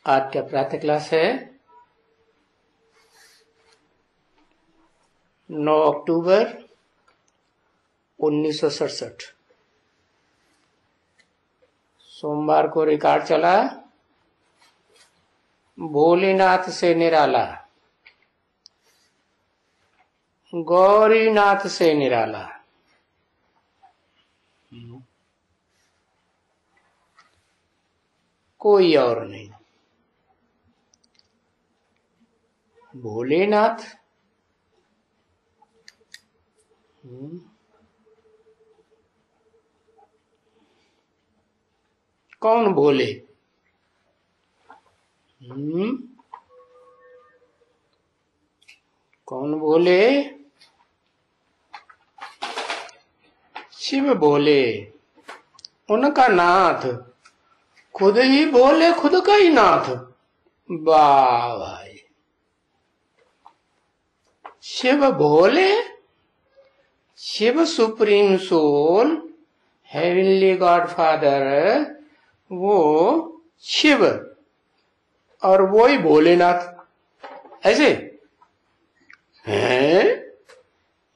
आज क्या प्रातः क्लास है? 9 अक्टूबर 1967 सोमवार को रिकॉर्ड चला। भोलेनाथ से निराला, गौरीनाथ से निराला। कोई और नहीं। भोलेनाथ कौन भोले? कौन भोले? शिव भोले, उनका नाथ। खुद ही भोले, खुद का ही नाथ। वाह भाई, Shiv Bhole, Shiv supreme soul, heavenly God father, वो शिव और वो ही भोलेनाथ। ऐसे हैं?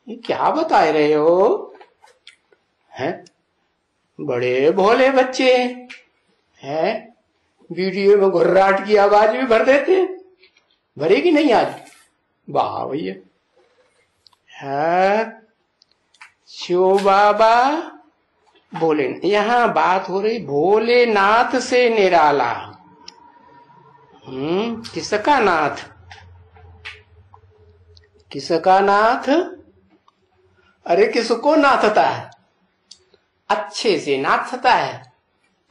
ये क्या बता रहे हो? हैं? बड़े भोले बच्चे हैं। वीडियो में घुर्राट की आवाज भी भर देते हैं। भरेगी नहीं आज? वाह भैया। है शिव बाबा भोले। यहां बात हो रही भोलेनाथ से निराला। किसका नाथ? किसका नाथ? अरे किसको नाथता है? अच्छे से नाथता है।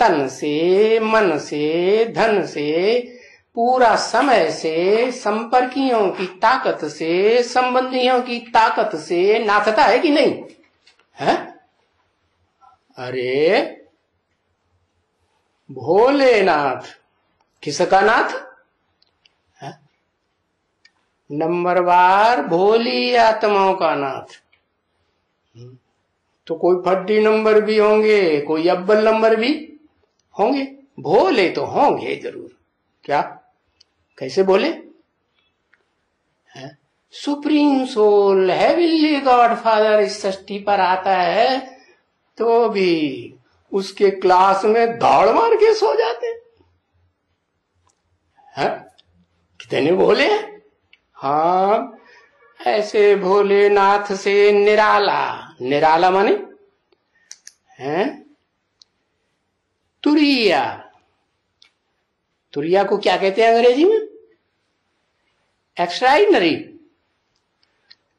तन से, मन से, धन से, पूरा समय से, संपर्कियों की ताकत से, संबंधियों की ताकत से नाथता है कि नहीं है? अरे भोलेनाथ किसका नाथ है? नंबरवार भोली आत्माओं का नाथ। तो कोई फड्डी नंबर भी होंगे, कोई अव्वल नंबर भी होंगे। भोले तो होंगे जरूर। क्या? कैसे बोले? Supreme soul, heavenly God father इस सृष्टि पर आता है तो भी उसके क्लास में दौड़ मार के सो जाते हैं। कितने भोले हैं? हाँ, ऐसे भोलेनाथ से निराला। निराला माने हैं तुरिया। तुरिया को क्या कहते हैं अंग्रेजी में? एक्स्ट्राऑर्डिनरी।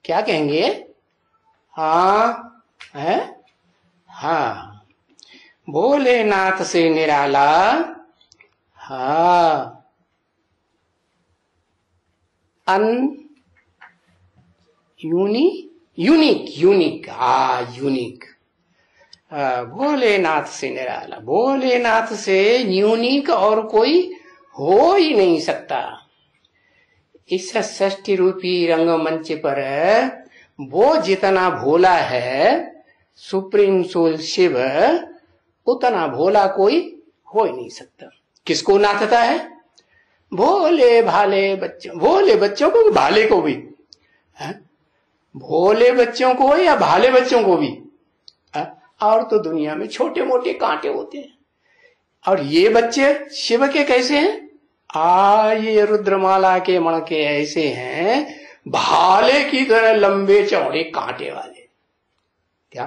क्या कहेंगे? हाँ है, हाँ भोलेनाथ से निराला। हाँ यूनिक। यूनिक। भोलेनाथ से निराला। भोलेनाथ से यूनिक और कोई हो ही नहीं सकता। इस षष्ठी रूपी रंगमंच पर वो जितना भोला है, सुप्रीम सोल शिव, उतना भोला कोई हो ही नहीं सकता। किसको नाथता है? भोले भाले बच्चों। भोले बच्चों को, भाले को भी है? भोले बच्चों को या भाले बच्चों को भी है? और तो दुनिया में छोटे मोटे कांटे होते हैं, और ये बच्चे शिव के कैसे हैं? ये रुद्रमाला के मणके ऐसे हैं, भाले की तरह लंबे चौड़े कांटे वाले। क्या?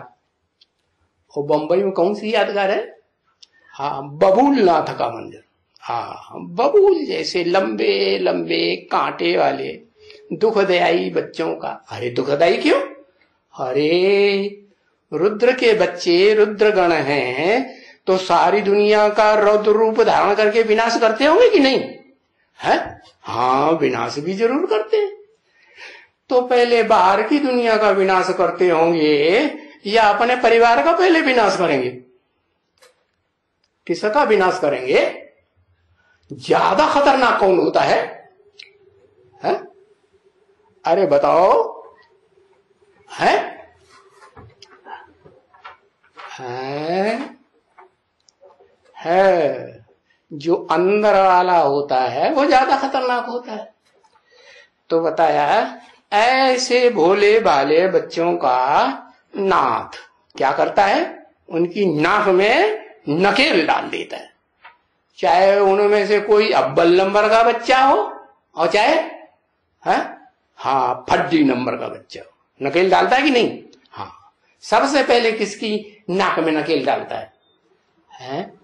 वो बंबई में कौन सी यादगार है? हाँ, बबूल नाथ का मंदिर। हाँ, बबूल जैसे लंबे लंबे कांटे वाले दुखदाई बच्चों का। अरे दुखदाई क्यों? अरे रुद्र के बच्चे रुद्रगण हैं तो सारी दुनिया का रौद्र रूप धारण करके विनाश करते होंगे कि नहीं है? हाँ, विनाश भी जरूर करते हैं। तो पहले बाहर की दुनिया का विनाश करते होंगे या अपने परिवार का पहले विनाश करेंगे? किसका विनाश करेंगे? ज्यादा खतरनाक कौन होता है? अरे बताओ। है है, जो अंदर वाला होता है वो ज्यादा खतरनाक होता है। तो बताया ऐसे भोले भाले बच्चों का नाथ क्या करता है, उनकी नाक में नकेल डाल देता है, चाहे उनमें से कोई अव्वल नंबर का बच्चा हो और चाहे है हाँ फड्डी नंबर का बच्चा हो। नकेल डालता है कि नहीं? हाँ, सबसे पहले किसकी नाक में नकेल डालता है?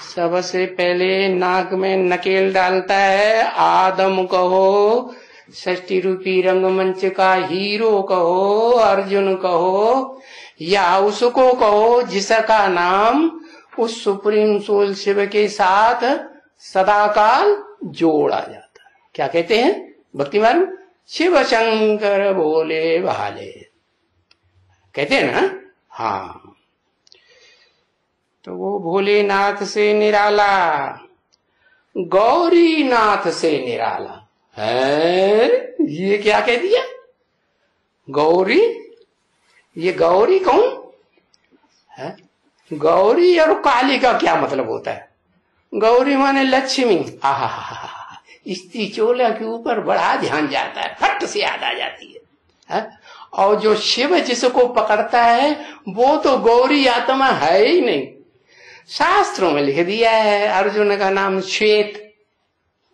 सबसे पहले नाक में नकेल डालता है आदम कहो, षष्ठी रूपी रंगमंच का हीरो कहो, अर्जुन कहो, या उसको कहो जिसका नाम उस सुप्रीम सोल शिव के साथ सदाकाल जोड़ा जाता है। क्या कहते हैं भक्ति मार्ग? शिव शंकर भोले भाले कहते हैं ना। हाँ, तो वो भोलेनाथ से निराला, गौरीनाथ से निराला है। ये क्या कह दिया? गौरी, ये गौरी कौन है? गौरी और काली का क्या मतलब होता है? गौरी माने लक्ष्मी। आहा, स्त्री चोला के ऊपर बड़ा ध्यान जाता है, फट से याद आ जाती है। और जो शिव जिसको पकड़ता है वो तो गौरी आत्मा है ही नहीं। शास्त्रों में लिख दिया है अर्जुन का नाम श्वेत,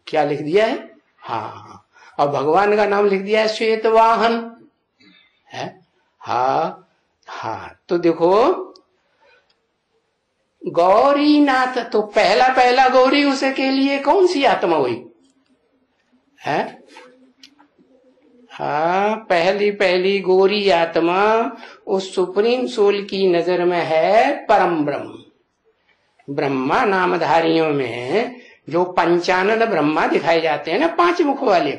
क्या लिख दिया है? हाँ, और भगवान का नाम लिख दिया है श्वेत वाहन है। हाँ हाँ, तो देखो गौरीनाथ, तो पहला गौरी उसे के लिए कौन सी आत्मा हुई है? हाँ, पहली गौरी आत्मा उस सुप्रीम सोल की नजर में है परम ब्रह्म। ब्रह्मा नामधारियों में जो 95 ब्रह्मा दिखाए जाते हैं ना, 5 मुख वाले,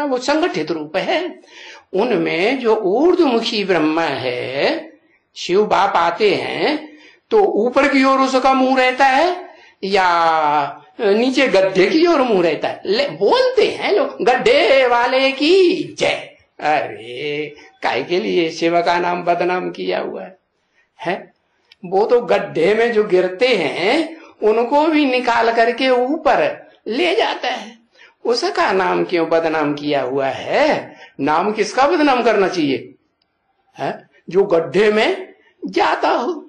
वो संगठित रूप है। उनमें जो ऊर्ध्वमुखी ब्रह्मा है, शिव बाप आते हैं तो ऊपर की ओर उसका मुंह रहता है या नीचे गड्ढे की ओर मुंह रहता है? बोलते हैं लोग गड्ढे वाले की जय। अरे काय के लिए शिव का नाम बदनाम किया हुआ है? वो तो गड्ढे में जो गिरते हैं उनको भी निकाल करके ऊपर ले जाता है, उसका नाम क्यों बदनाम किया हुआ है? नाम किसका बदनाम करना चाहिए है? जो गड्ढे में जाता हो।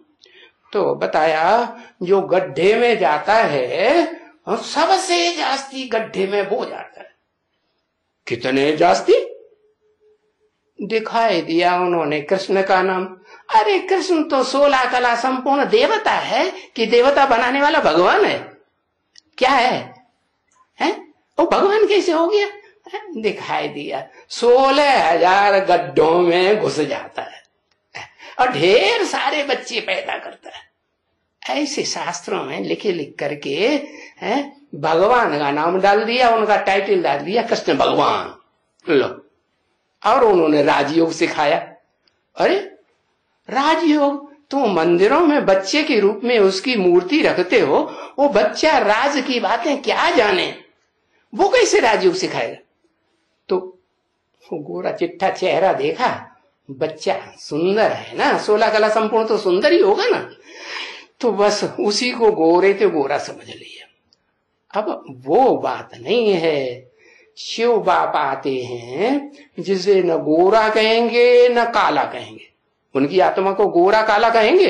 तो बताया जो गड्ढे में जाता है सबसे जास्ती गड्ढे में वो जाता है। कितने जास्ती दिखाई दिया उन्होंने कृष्ण का नाम। अरे कृष्ण तो 16 कला संपूर्ण देवता है कि देवता बनाने वाला भगवान है? क्या है? वो भगवान कैसे हो गया? दिखाई दिया 16,000 गड्ढों में घुस जाता है और ढेर सारे बच्चे पैदा करता है। ऐसे शास्त्रों में लिख करके भगवान का नाम डाल दिया, उनका टाइटल डाल दिया कृष्ण भगवान। लो, और उन्होंने राजयोग सिखाया। अरे राजयोग, तुम मंदिरों में बच्चे के रूप में उसकी मूर्ति रखते हो, वो बच्चा राज की बातें क्या जाने, वो कैसे राजयोग सिखाएगा? तो गोरा चिट्ठा चेहरा देखा, बच्चा सुंदर है ना, 16 कला संपूर्ण तो सुंदर ही होगा ना, तो बस उसी को गोरे ते गोरा समझ लिया। अब वो बात नहीं है। शिव बाप आते हैं जिसे न गोरा कहेंगे न काला कहेंगे, उनकी आत्मा को गोरा काला कहेंगे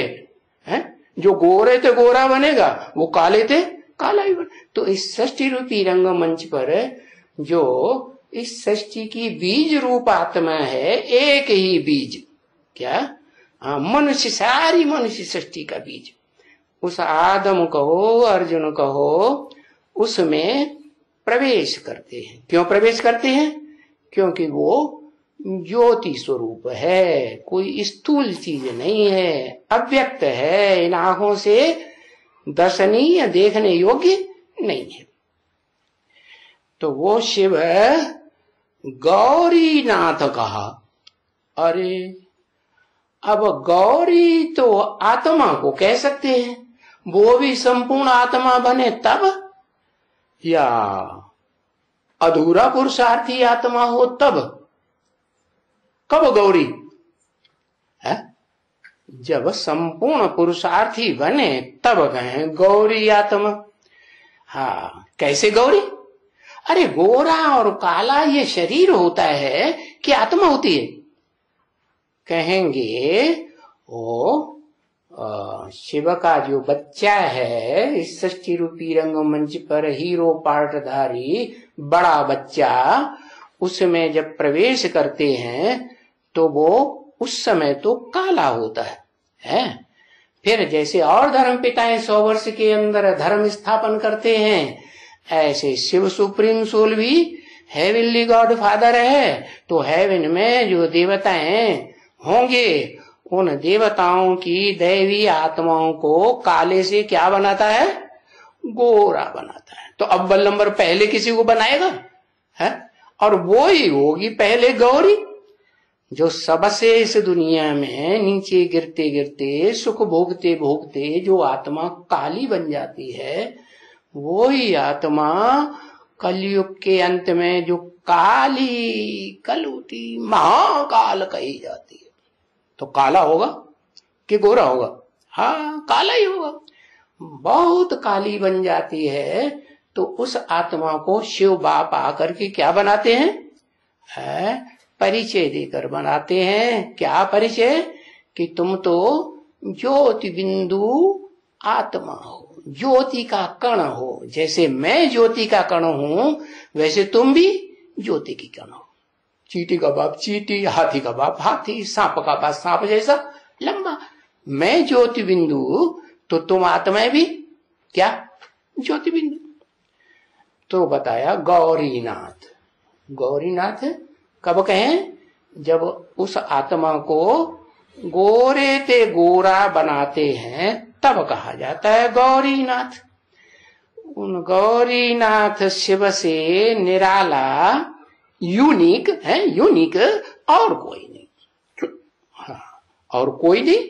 हैं? जो गोरे थे गोरा बनेगा, वो काले थे काला ही बने। तो इस षष्ठी रूपी रंगमंच पर जो इस षष्ठी की बीज रूप आत्मा है, एक ही बीज, क्या मनुष्य, सारी मनुष्य षष्ठी का बीज, उस आदम कहो अर्जुन कहो, उसमें प्रवेश करते हैं। क्यों प्रवेश करते हैं? क्योंकि वो ज्योति स्वरूप है, कोई स्थूल चीज नहीं है, अव्यक्त है, इन आंखों से दर्शनीय देखने योग्य नहीं है। तो वो शिव गौरीनाथ कहा। अरे अब गौरी तो आत्मा को कह सकते हैं, वो भी संपूर्ण आत्मा बने तब, या अधूरा पुरुषार्थी आत्मा हो तब? कब गौरी है? जब संपूर्ण पुरुषार्थी बने तब गए गौरी आत्मा। हाँ, कैसे गौरी? अरे गोरा और काला ये शरीर होता है कि आत्मा होती है? कहेंगे ओ शिव का जो बच्चा है इस सृष्टि रूपी रंगमंच पर हीरो पार्टधारी बड़ा बच्चा, उसमें जब प्रवेश करते हैं तो वो उस समय तो काला होता है? फिर जैसे और धर्म पिताएं 100 वर्ष के अंदर धर्म स्थापन करते हैं, ऐसे शिव सुप्रीम सोल भी हेवनली गॉड फादर है, तो हेवन में जो देवताएं होंगे उन देवताओं की दैवी आत्माओं को काले से क्या बनाता है? गोरा बनाता है। तो अव्वल नंबर पहले किसी को बनाएगा है? और वो ही होगी पहले गौरी, जो सबसे इस दुनिया में नीचे गिरते गिरते सुख भोगते भोगते जो आत्मा काली बन जाती है, वो ही आत्मा कलयुग के अंत में जो काली कलूटी महाकाल कही जाती है। तो काला होगा कि गोरा होगा? हाँ, काला ही होगा। बहुत काली बन जाती है तो उस आत्मा को शिव बाप आकर के क्या बनाते हैं? परिचय देकर बनाते हैं। क्या परिचय? कि तुम तो ज्योति बिंदु आत्मा हो, ज्योति का कण हो। जैसे मैं ज्योति का कण हूं वैसे तुम भी ज्योति की कण हो। चींटी का बाप चींटी, हाथी का बाप हाथी, सांप का बाप सांप जैसा लंबा। मैं ज्योति बिंदु तो तुम आत्मा भी क्या? ज्योति बिंदु। तो बताया गौरीनाथ। गौरीनाथ कब कहें? जब उस आत्मा को गोरे ते गोरा बनाते हैं तब कहा जाता है गौरीनाथ। उन गौरीनाथ शिव से निराला यूनिक है, यूनिक और कोई नहीं। हाँ, और कोई नहीं।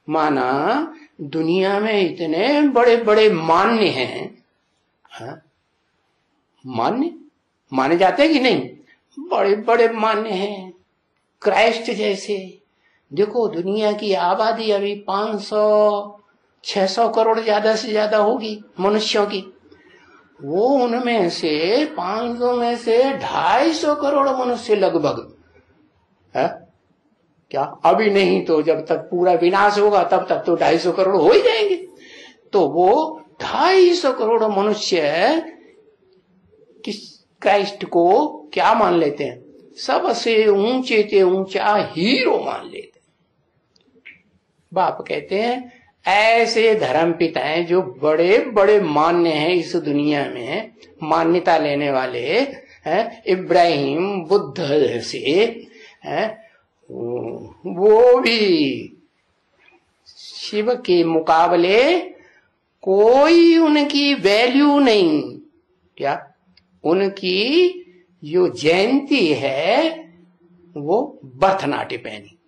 माना दुनिया में इतने बड़े बड़े मान्य हैं, हाँ? माने जाते हैं कि नहीं? बड़े बड़े मान्य हैं। क्राइस्ट जैसे, देखो दुनिया की आबादी अभी 500-600 करोड़ ज्यादा से ज्यादा होगी मनुष्यों की। वो उनमें से 500 में से 250 करोड़ मनुष्य लगभग है क्या? अभी नहीं तो जब तक पूरा विनाश होगा तब तक तो 250 करोड़ हो ही जाएंगे। तो वो 250 करोड़ मनुष्य किस क्राइस्ट को क्या मान लेते हैं? सबसे ऊंचे से ऊंचा हीरो मान लेते हैं। बाप कहते हैं ऐसे धर्म पिताएं जो बड़े बड़े मान्य हैं इस दुनिया में, मान्यता लेने वाले हैं, इब्राहिम बुद्ध से हैं, वो भी शिव के मुकाबले कोई उनकी वैल्यू नहीं। क्या? उनकी जो जयंती है वो भरतनाट्य पहनी।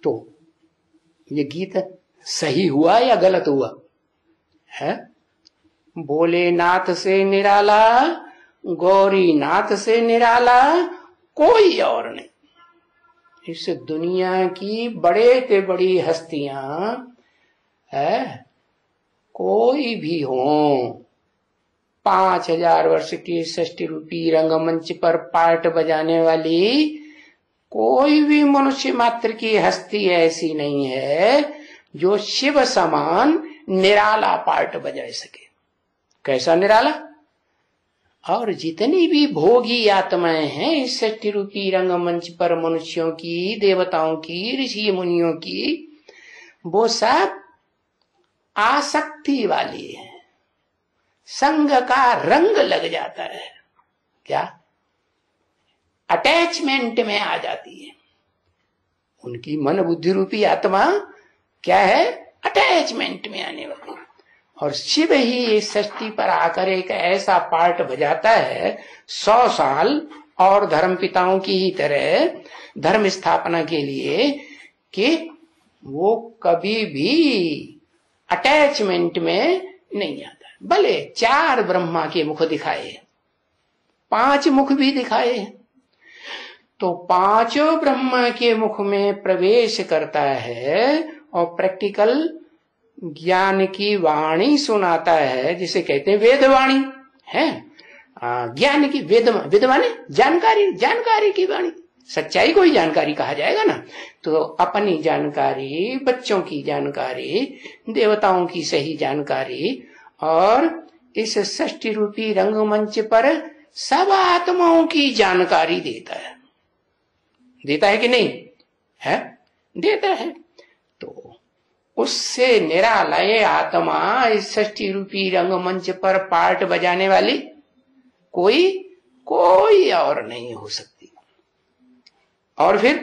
तो ये गीत सही हुआ या गलत हुआ है? भोलेनाथ से निराला, गौरीनाथ से निराला कोई और नहीं। इस दुनिया की बड़े से बड़ी हस्तियां है, कोई भी हो, 5000 वर्ष की षष्ठी रूपी रंगमंच पर पार्ट बजाने वाली कोई भी मनुष्य मात्र की हस्ती ऐसी नहीं है जो शिव समान निराला पार्ट बजा सके। कैसा निराला? और जितनी भी भोगी आत्माएं हैं इस षष्ठी रूपी रंगमंच पर, मनुष्यों की, देवताओं की, ऋषि मुनियों की, वो सब आसक्ति वाली है। संग का रंग लग जाता है। क्या? अटैचमेंट में आ जाती है। उनकी मन बुद्धि रूपी आत्मा क्या है? अटैचमेंट में आने वाली। और शिव ही इस सृष्टि पर आकर एक ऐसा पार्ट बजाता है 100 साल और धर्म पिताओं की ही तरह धर्म स्थापना के लिए, कि वो कभी भी अटैचमेंट में नहीं आता। भले 4 ब्रह्मा के मुख दिखाए, 5 मुख भी दिखाए, तो पांचों ब्रह्म के मुख में प्रवेश करता है और प्रैक्टिकल ज्ञान की वाणी सुनाता है, जिसे कहते हैं वेदवाणी है। ज्ञान की वेद माने जानकारी, जानकारी की वाणी, सच्चाई को ही जानकारी कहा जाएगा ना। तो अपनी जानकारी, बच्चों की जानकारी, देवताओं की सही जानकारी, और इस सृष्टि रूपी रंगमंच पर सब आत्माओं की जानकारी देता है। देता है कि नहीं है? देता है। तो उससे निरालय आत्मा इस सृष्टि रूपी रंगमंच पर पार्ट बजाने वाली कोई और नहीं हो सकती। और फिर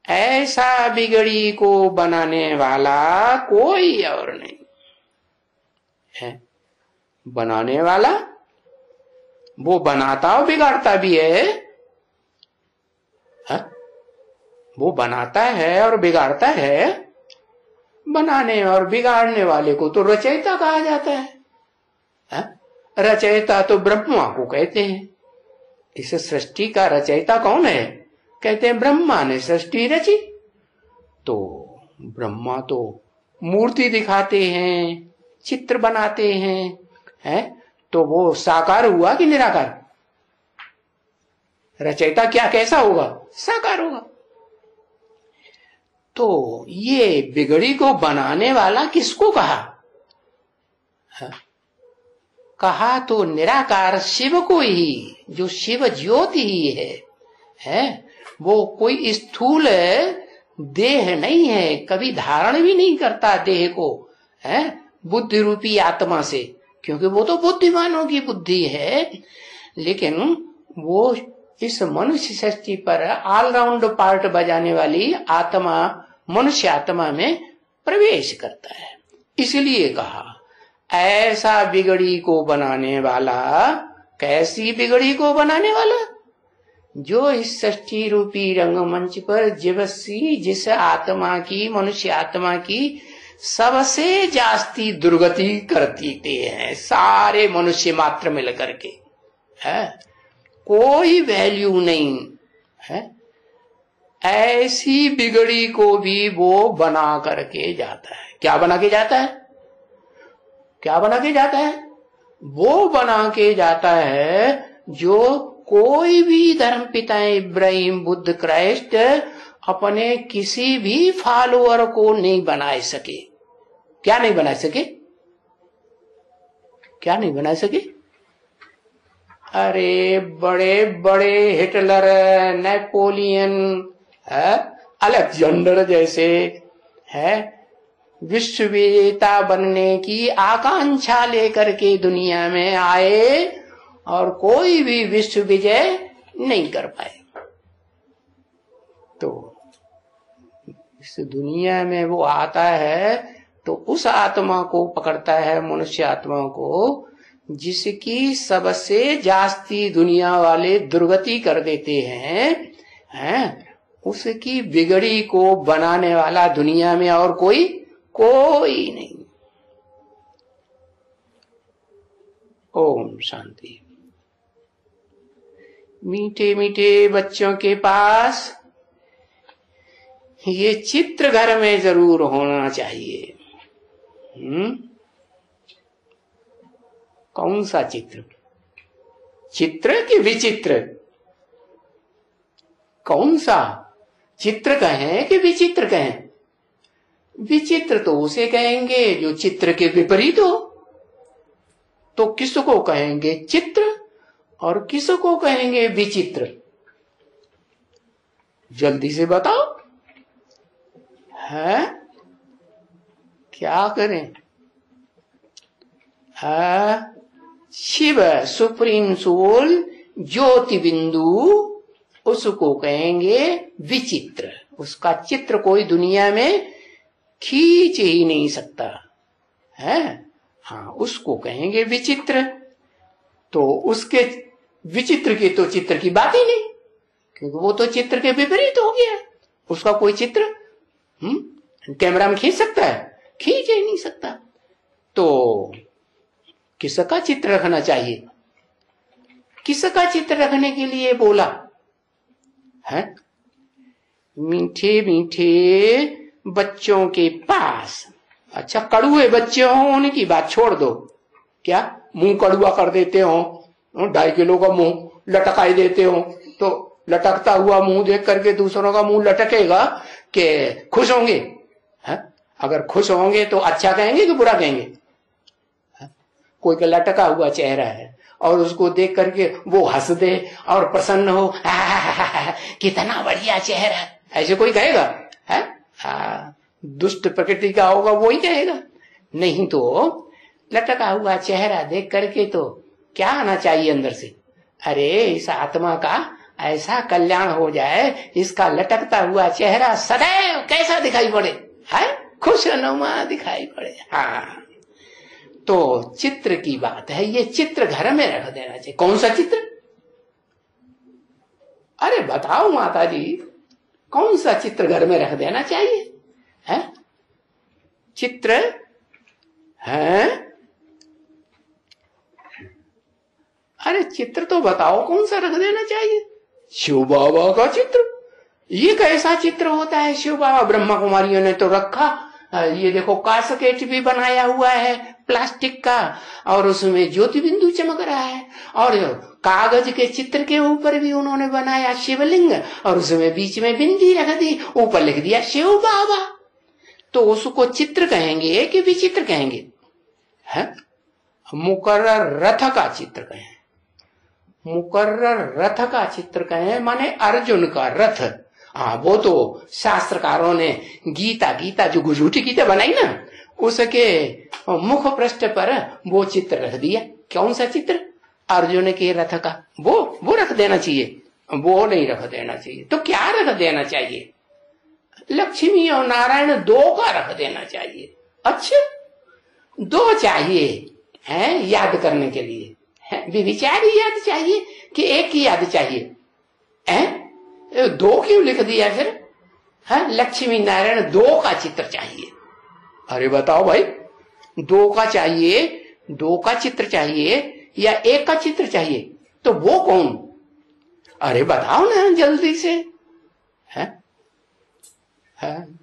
ऐसा बिगड़ी को बनाने वाला कोई और नहीं है। बनाने वाला वो बनाता और बिगाड़ता भी है, वो बनाता है और बिगाड़ता है। बनाने और बिगाड़ने वाले को तो रचयिता कहा जाता है। रचयिता तो ब्रह्मा को कहते हैं। इस सृष्टि का रचयिता कौन है? कहते हैं ब्रह्मा ने सृष्टि रची। तो ब्रह्मा तो मूर्ति दिखाते हैं, चित्र बनाते हैं, तो वो साकार हुआ कि निराकार? रचयिता क्या कैसा होगा? साकार होगा। तो ये बिगड़ी को बनाने वाला किसको कहा? कहा तो निराकार शिव को ही, जो शिव ज्योति ही है। वो कोई स्थूल देह नहीं है, कभी धारण भी नहीं करता देह को, है बुद्धि रूपी आत्मा से, क्योंकि वो तो बुद्धिमानों की बुद्धि है। लेकिन वो इस मनुष्य सृष्टि पर ऑलराउंड पार्ट बजाने वाली आत्मा, मनुष्य आत्मा में प्रवेश करता है। इसलिए कहा ऐसा बिगड़ी को बनाने वाला। कैसी बिगड़ी को बनाने वाला? जो इस सृष्टि रूपी रंगमंच पर जीवसी जिस आत्मा की, मनुष्य आत्मा की सबसे जास्ती दुर्गति करती हैं सारे मनुष्य मात्र मिलकर के, है कोई वैल्यू नहीं है। ऐसी बिगड़ी को भी वो बना करके जाता है। क्या बना के जाता है? क्या बना के जाता है? वो बना के जाता है जो कोई भी धर्म पिता इब्राहिम, बुद्ध, क्राइस्ट अपने किसी भी फॉलोअर को नहीं बना सके। क्या नहीं बना सके? क्या नहीं बना सके? अरे बड़े बड़े हिटलर, नेपोलियन, अलेक्जेंडर जैसे है विश्व विजेता बनने की आकांक्षा लेकर के दुनिया में आए और कोई भी विश्व विजय नहीं कर पाए। तो इस दुनिया में वो आता है तो उस आत्मा को पकड़ता है, मनुष्य आत्मा को, जिसकी सबसे जास्ती दुनिया वाले दुर्गति कर देते हैं, उसकी बिगड़ी को बनाने वाला दुनिया में और कोई नहीं। ओम शांति। मीठे मीठे बच्चों के पास ये चित्र घर में जरूर होना चाहिए। कौन सा चित्र? चित्र कि विचित्र? कौन सा? चित्र कहें कि विचित्र कहें? विचित्र तो उसे कहेंगे जो चित्र के विपरीत हो। तो किसको कहेंगे चित्र और किसको कहेंगे विचित्र? जल्दी से बताओ। है क्या करें? शिव सुप्रीम सोल ज्योति बिंदु, उसको कहेंगे विचित्र। उसका चित्र कोई दुनिया में खींच ही नहीं सकता है। हाँ, उसको कहेंगे विचित्र। तो उसके विचित्र की तो चित्र की बात ही नहीं, क्योंकि वो तो चित्र के विपरीत हो गया। उसका कोई चित्र कैमरा में खींच सकता है? खींच ही नहीं सकता। तो किसका चित्र रखना चाहिए? किसका चित्र रखने के लिए बोला? है? मीठे मीठे बच्चों के पास। अच्छा, कड़ुए बच्चे हो उनकी बात छोड़ दो, क्या मुंह कड़ुआ कर देते हो? 2.5 किलो का मुंह लटकाई देते हो, तो लटकता हुआ मुंह देख करके दूसरों का मुंह लटकेगा कि खुश होंगे? है? अगर खुश होंगे तो अच्छा कहेंगे कि बुरा कहेंगे? है? कोई का लटका हुआ चेहरा है और उसको देख करके वो हंस दे और प्रसन्न हो, कितना बढ़िया चेहरा, ऐसे कोई कहेगा? है? दुष्ट प्रकृति का होगा वो ही कहेगा। नहीं तो लटका हुआ चेहरा देख करके तो क्या आना चाहिए अंदर से? अरे इस आत्मा का ऐसा कल्याण हो जाए, इसका लटकता हुआ चेहरा सदैव कैसा दिखाई पड़े? है? खुशनुमा दिखाई पड़े। हाँ, तो चित्र की बात है, ये चित्र घर में रख देना चाहिए। कौन सा चित्र? अरे बताओ माता जी, कौन सा चित्र घर में रख देना चाहिए? है? चित्र है? अरे चित्र तो बताओ कौन सा रख देना चाहिए? शिव बाबा का चित्र। ये कैसा चित्र होता है शिव बाबा? ब्रह्मा कुमारियों ने तो रखा, ये देखो कासकेट भी बनाया हुआ है प्लास्टिक का, और उसमें ज्योति बिंदु चमक रहा है, और कागज के चित्र के ऊपर भी उन्होंने बनाया शिवलिंग, और उसमें बीच में बिंदी रख दी, ऊपर लिख दिया शिव बाबा। तो उसको चित्र कहेंगे कि विचित्र कहेंगे? है? मुकर्रर रथ का चित्र कहें, मुकर्रर रथ का चित्र कहें, माने अर्जुन का रथ। हाँ, वो तो शास्त्रकारों ने गीता जो गुजूठी गीता बनाई ना, उसके मुख पृष्ठ पर वो चित्र रख दिया। कौन सा चित्र? अर्जुन के रथ का। वो रख देना चाहिए, वो नहीं रख देना चाहिए। तो क्या रख देना चाहिए? लक्ष्मी और नारायण 2 का रख देना चाहिए। अच्छा, 2 चाहिए है याद करने के लिए? विचारी याद चाहिए कि एक की याद चाहिए? 2 क्यों लिख दिया फिर? है? लक्ष्मी नारायण 2 का चित्र चाहिए। अरे बताओ भाई, 2 का चाहिए, 2 का चित्र चाहिए या 1 का चित्र चाहिए? तो वो कौन? अरे बताओ ना जल्दी से। है?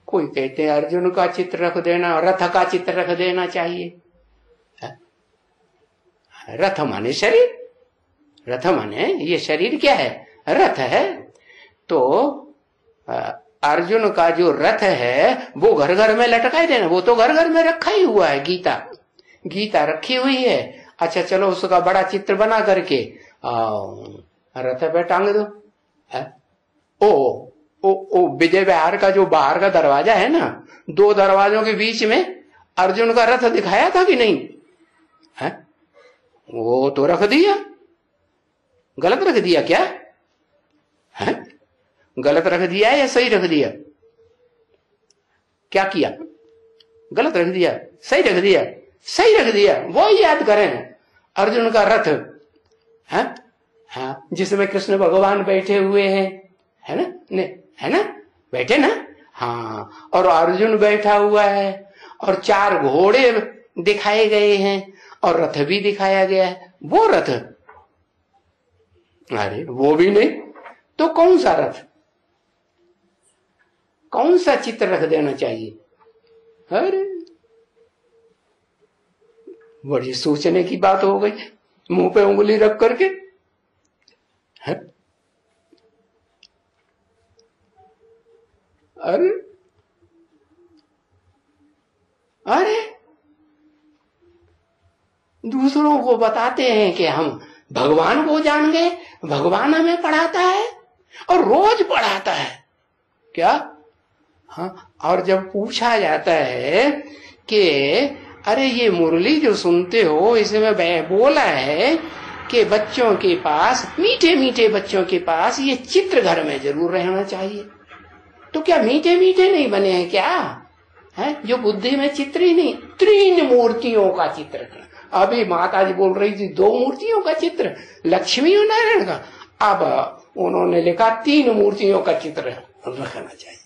कोई कहते हैं अर्जुन का चित्र रख देना, रथ का चित्र रख देना चाहिए। रथ माने शरीर, रथ माने ये शरीर क्या है? रथ है। तो अर्जुन का जो रथ है वो घर घर में लटकाई देना, वो तो घर घर में रखा ही हुआ है, गीता रखी हुई है। अच्छा चलो उसका बड़ा चित्र बना करके रथ पे टांग दो। है? ओ विजय विहार का जो बाहर का दरवाजा है ना, 2 दरवाजों के बीच में अर्जुन का रथ दिखाया था कि नहीं? है? वो तो रख दिया। गलत रख दिया क्या? है? गलत रख दिया या सही रख दिया? क्या किया? गलत रख दिया, सही रख दिया? सही रख दिया। वो याद करें अर्जुन का रथ है, हाँ, जिसमें कृष्ण भगवान बैठे हुए हैं, है ना? है ना? बैठे ना? हाँ, और अर्जुन बैठा हुआ है और 4 घोड़े दिखाए गए हैं और रथ भी दिखाया गया है। वो रथ? अरे वो भी नहीं, तो कौन सा रथ? कौन सा चित्र रख देना चाहिए? अरे बड़ी सोचने की बात हो गई, मुंह पे उंगली रख करके। है? अरे दूसरों को बताते हैं कि हम भगवान को जान गए, भगवान हमें पढ़ाता है और रोज पढ़ाता है क्या? हाँ, और जब पूछा जाता है कि अरे ये मुरली जो सुनते हो इसमें बोला है कि बच्चों के पास, मीठे मीठे बच्चों के पास ये चित्र घर में जरूर रहना चाहिए, तो क्या मीठे मीठे नहीं बने हैं क्या? है? जो बुद्धि में चित्र ही नहीं, 3 मूर्तियों का चित्र। अभी माता जी बोल रही थी 2 मूर्तियों का चित्र, लक्ष्मी और नारायण का। अब उन्होंने लिखा 3 मूर्तियों का चित्र रखना चाहिए।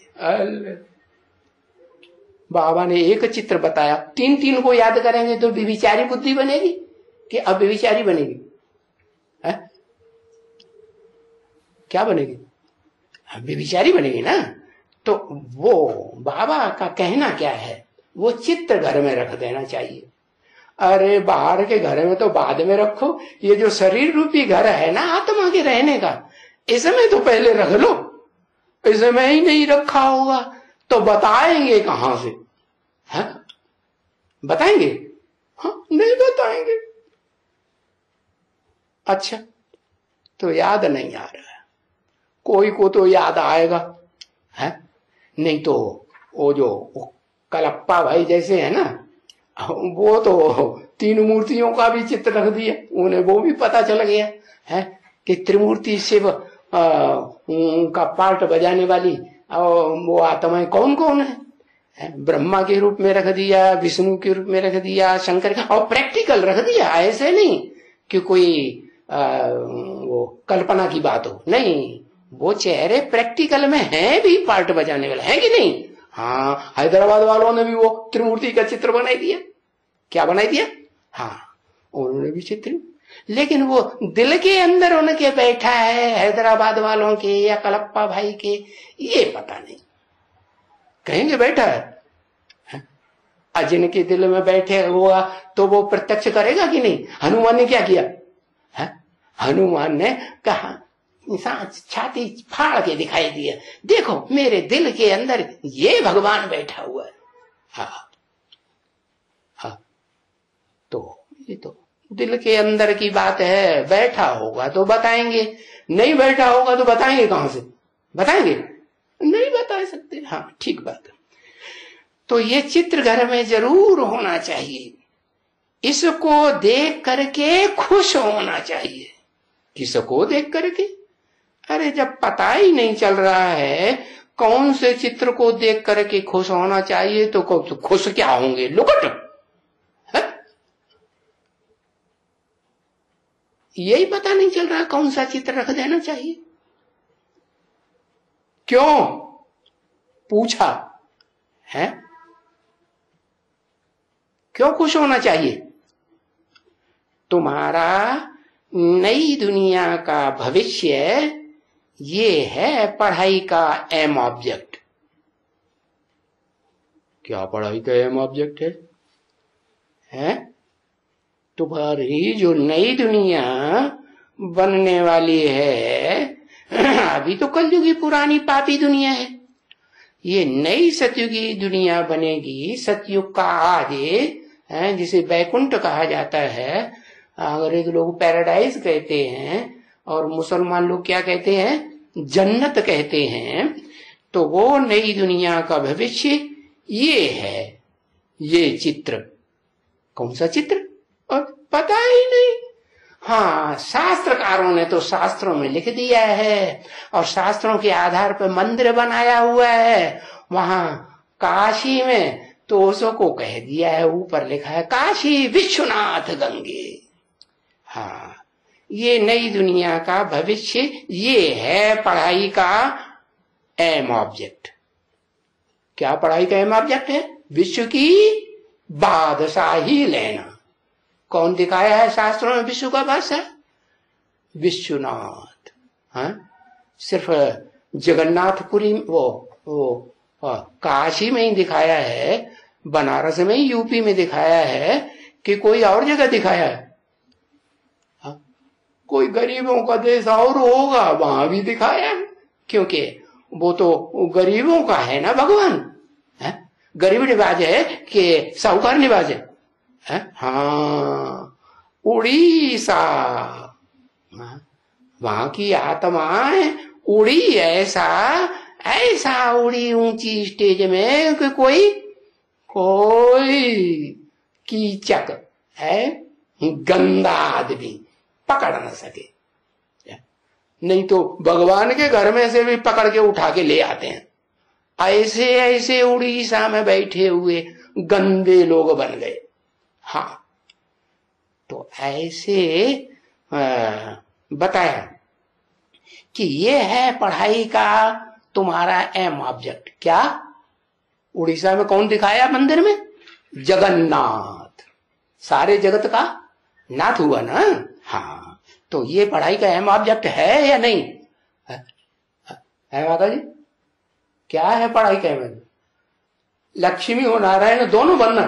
बाबा ने एक चित्र बताया, 3 को याद करेंगे तो विचारी बुद्धि बनेगी कि अब विचारी बनेगी? है? क्या बनेगी? व्यभिचारी बनेगी ना। तो वो बाबा का कहना क्या है, वो चित्र घर में रख देना चाहिए। अरे बाहर के घर में तो बाद में रखो, ये जो शरीर रूपी घर है ना आत्मा के रहने का, इसमें तो पहले रख लो। इसमें ही नहीं रखा होगा तो बताएंगे कहां से? है बताएंगे? हाँ नहीं बताएंगे। अच्छा तो याद नहीं आ रहा है, कोई को तो याद आएगा है, नहीं तो वो जो कलप्पा भाई जैसे है ना, वो तो 3 मूर्तियों का भी चित्र रख दिया, उन्हें वो भी पता चल गया है कि त्रिमूर्ति शिव का पार्ट बजाने वाली वो आत्माएं कौन कौन है। ब्रह्मा के रूप में रख दिया, विष्णु के रूप में रख दिया, शंकर का, और प्रैक्टिकल रख दिया। ऐसे नहीं कि कोई वो कल्पना की बात हो, नहीं, वो चेहरे प्रैक्टिकल में हैं भी पार्ट बजाने वाले, हैं कि नहीं? हाँ, हैदराबाद वालों ने भी वो त्रिमूर्ति का चित्र बनाई दिया। क्या बनाई दिया? हाँ, उन्होंने भी चित्र, लेकिन वो दिल के अंदर उनके बैठा है हैदराबाद वालों के या कलप्पा भाई के, ये पता नहीं। कहेंगे बैठा है, अजिन के दिल में बैठे हुआ तो वो प्रत्यक्ष करेगा कि नहीं? हनुमान ने क्या किया है? हनुमान ने कहा, छाती फाड़ के दिखाई दिया, देखो मेरे दिल के अंदर ये भगवान बैठा हुआ है। हाँ हाँ, तो ये तो दिल के अंदर की बात है, बैठा होगा तो बताएंगे, नहीं बैठा होगा तो बताएंगे कहां से? बताएंगे? नहीं बता सकते। हाँ ठीक बात है। तो ये चित्र घर में जरूर होना चाहिए, इसको देख करके खुश होना चाहिए। किसको देख करके? अरे जब पता ही नहीं चल रहा है कौन से चित्र को देख करके खुश होना चाहिए तो खुश क्या होंगे? लुकट है? यही पता नहीं चल रहा कौन सा चित्र रख देना चाहिए। क्यों पूछा है? क्यों खुश होना चाहिए? तुम्हारा नई दुनिया का भविष्य ये है पढ़ाई का एम ऑब्जेक्ट। क्या पढ़ाई का एम ऑब्जेक्ट है? तुम्हारी जो नई दुनिया बनने वाली है, अभी तो कलयुगी पुरानी पापी दुनिया है, ये नई सतयुगी दुनिया बनेगी। सतयुग का आगे है, जिसे बैकुंठ कहा जाता है, अंग्रेज लोग पैराडाइज कहते हैं और मुसलमान लोग क्या कहते हैं? जन्नत कहते हैं। तो वो नई दुनिया का भविष्य ये है, ये चित्र। कौन सा चित्र? और पता ही नहीं। हाँ, शास्त्रकारों ने तो शास्त्रों में लिख दिया है और शास्त्रों के आधार पर मंदिर बनाया हुआ है। वहां काशी में तो उसको कह दिया है, ऊपर लिखा है काशी विश्वनाथ गंगे। हाँ, ये नई दुनिया का भविष्य ये है पढ़ाई का एम ऑब्जेक्ट। क्या पढ़ाई का एम ऑब्जेक्ट है? विश्व की बादशाही लेना। कौन दिखाया है शास्त्रों में विश्व का बादशाह? विश्वनाथ। हाँ, सिर्फ जगन्नाथपुरी वो काशी में ही दिखाया है, बनारस में ही, यूपी में दिखाया है कि कोई और जगह दिखाया है? हाँ? कोई गरीबों का देश और होगा, वहां भी दिखाया है, क्योंकि वो तो गरीबों का है ना भगवान। है? गरीब निवाज है कि साहूकार निवाज है? हाँ, उड़ीसा। वहां की आत्माएं उड़ी ऐसा ऐसा उड़ी ऊंची स्टेज में कि कोई कीचक है, गंदा आदमी पकड़ न सके। नहीं तो भगवान के घर में से भी पकड़ के उठा के ले आते हैं। ऐसे ऐसे उड़ीसा में बैठे हुए गंदे लोग बन गए। हाँ, तो ऐसे बताया कि ये है पढ़ाई का तुम्हारा एम ऑब्जेक्ट। क्या? उड़ीसा में कौन दिखाया मंदिर में? जगन्नाथ। सारे जगत का नाथ हुआ ना। हाँ, तो ये पढ़ाई का एम ऑब्जेक्ट है या नहीं? है माता जी? क्या है पढ़ाई के में? लक्ष्मी और नारायण दोनों बनना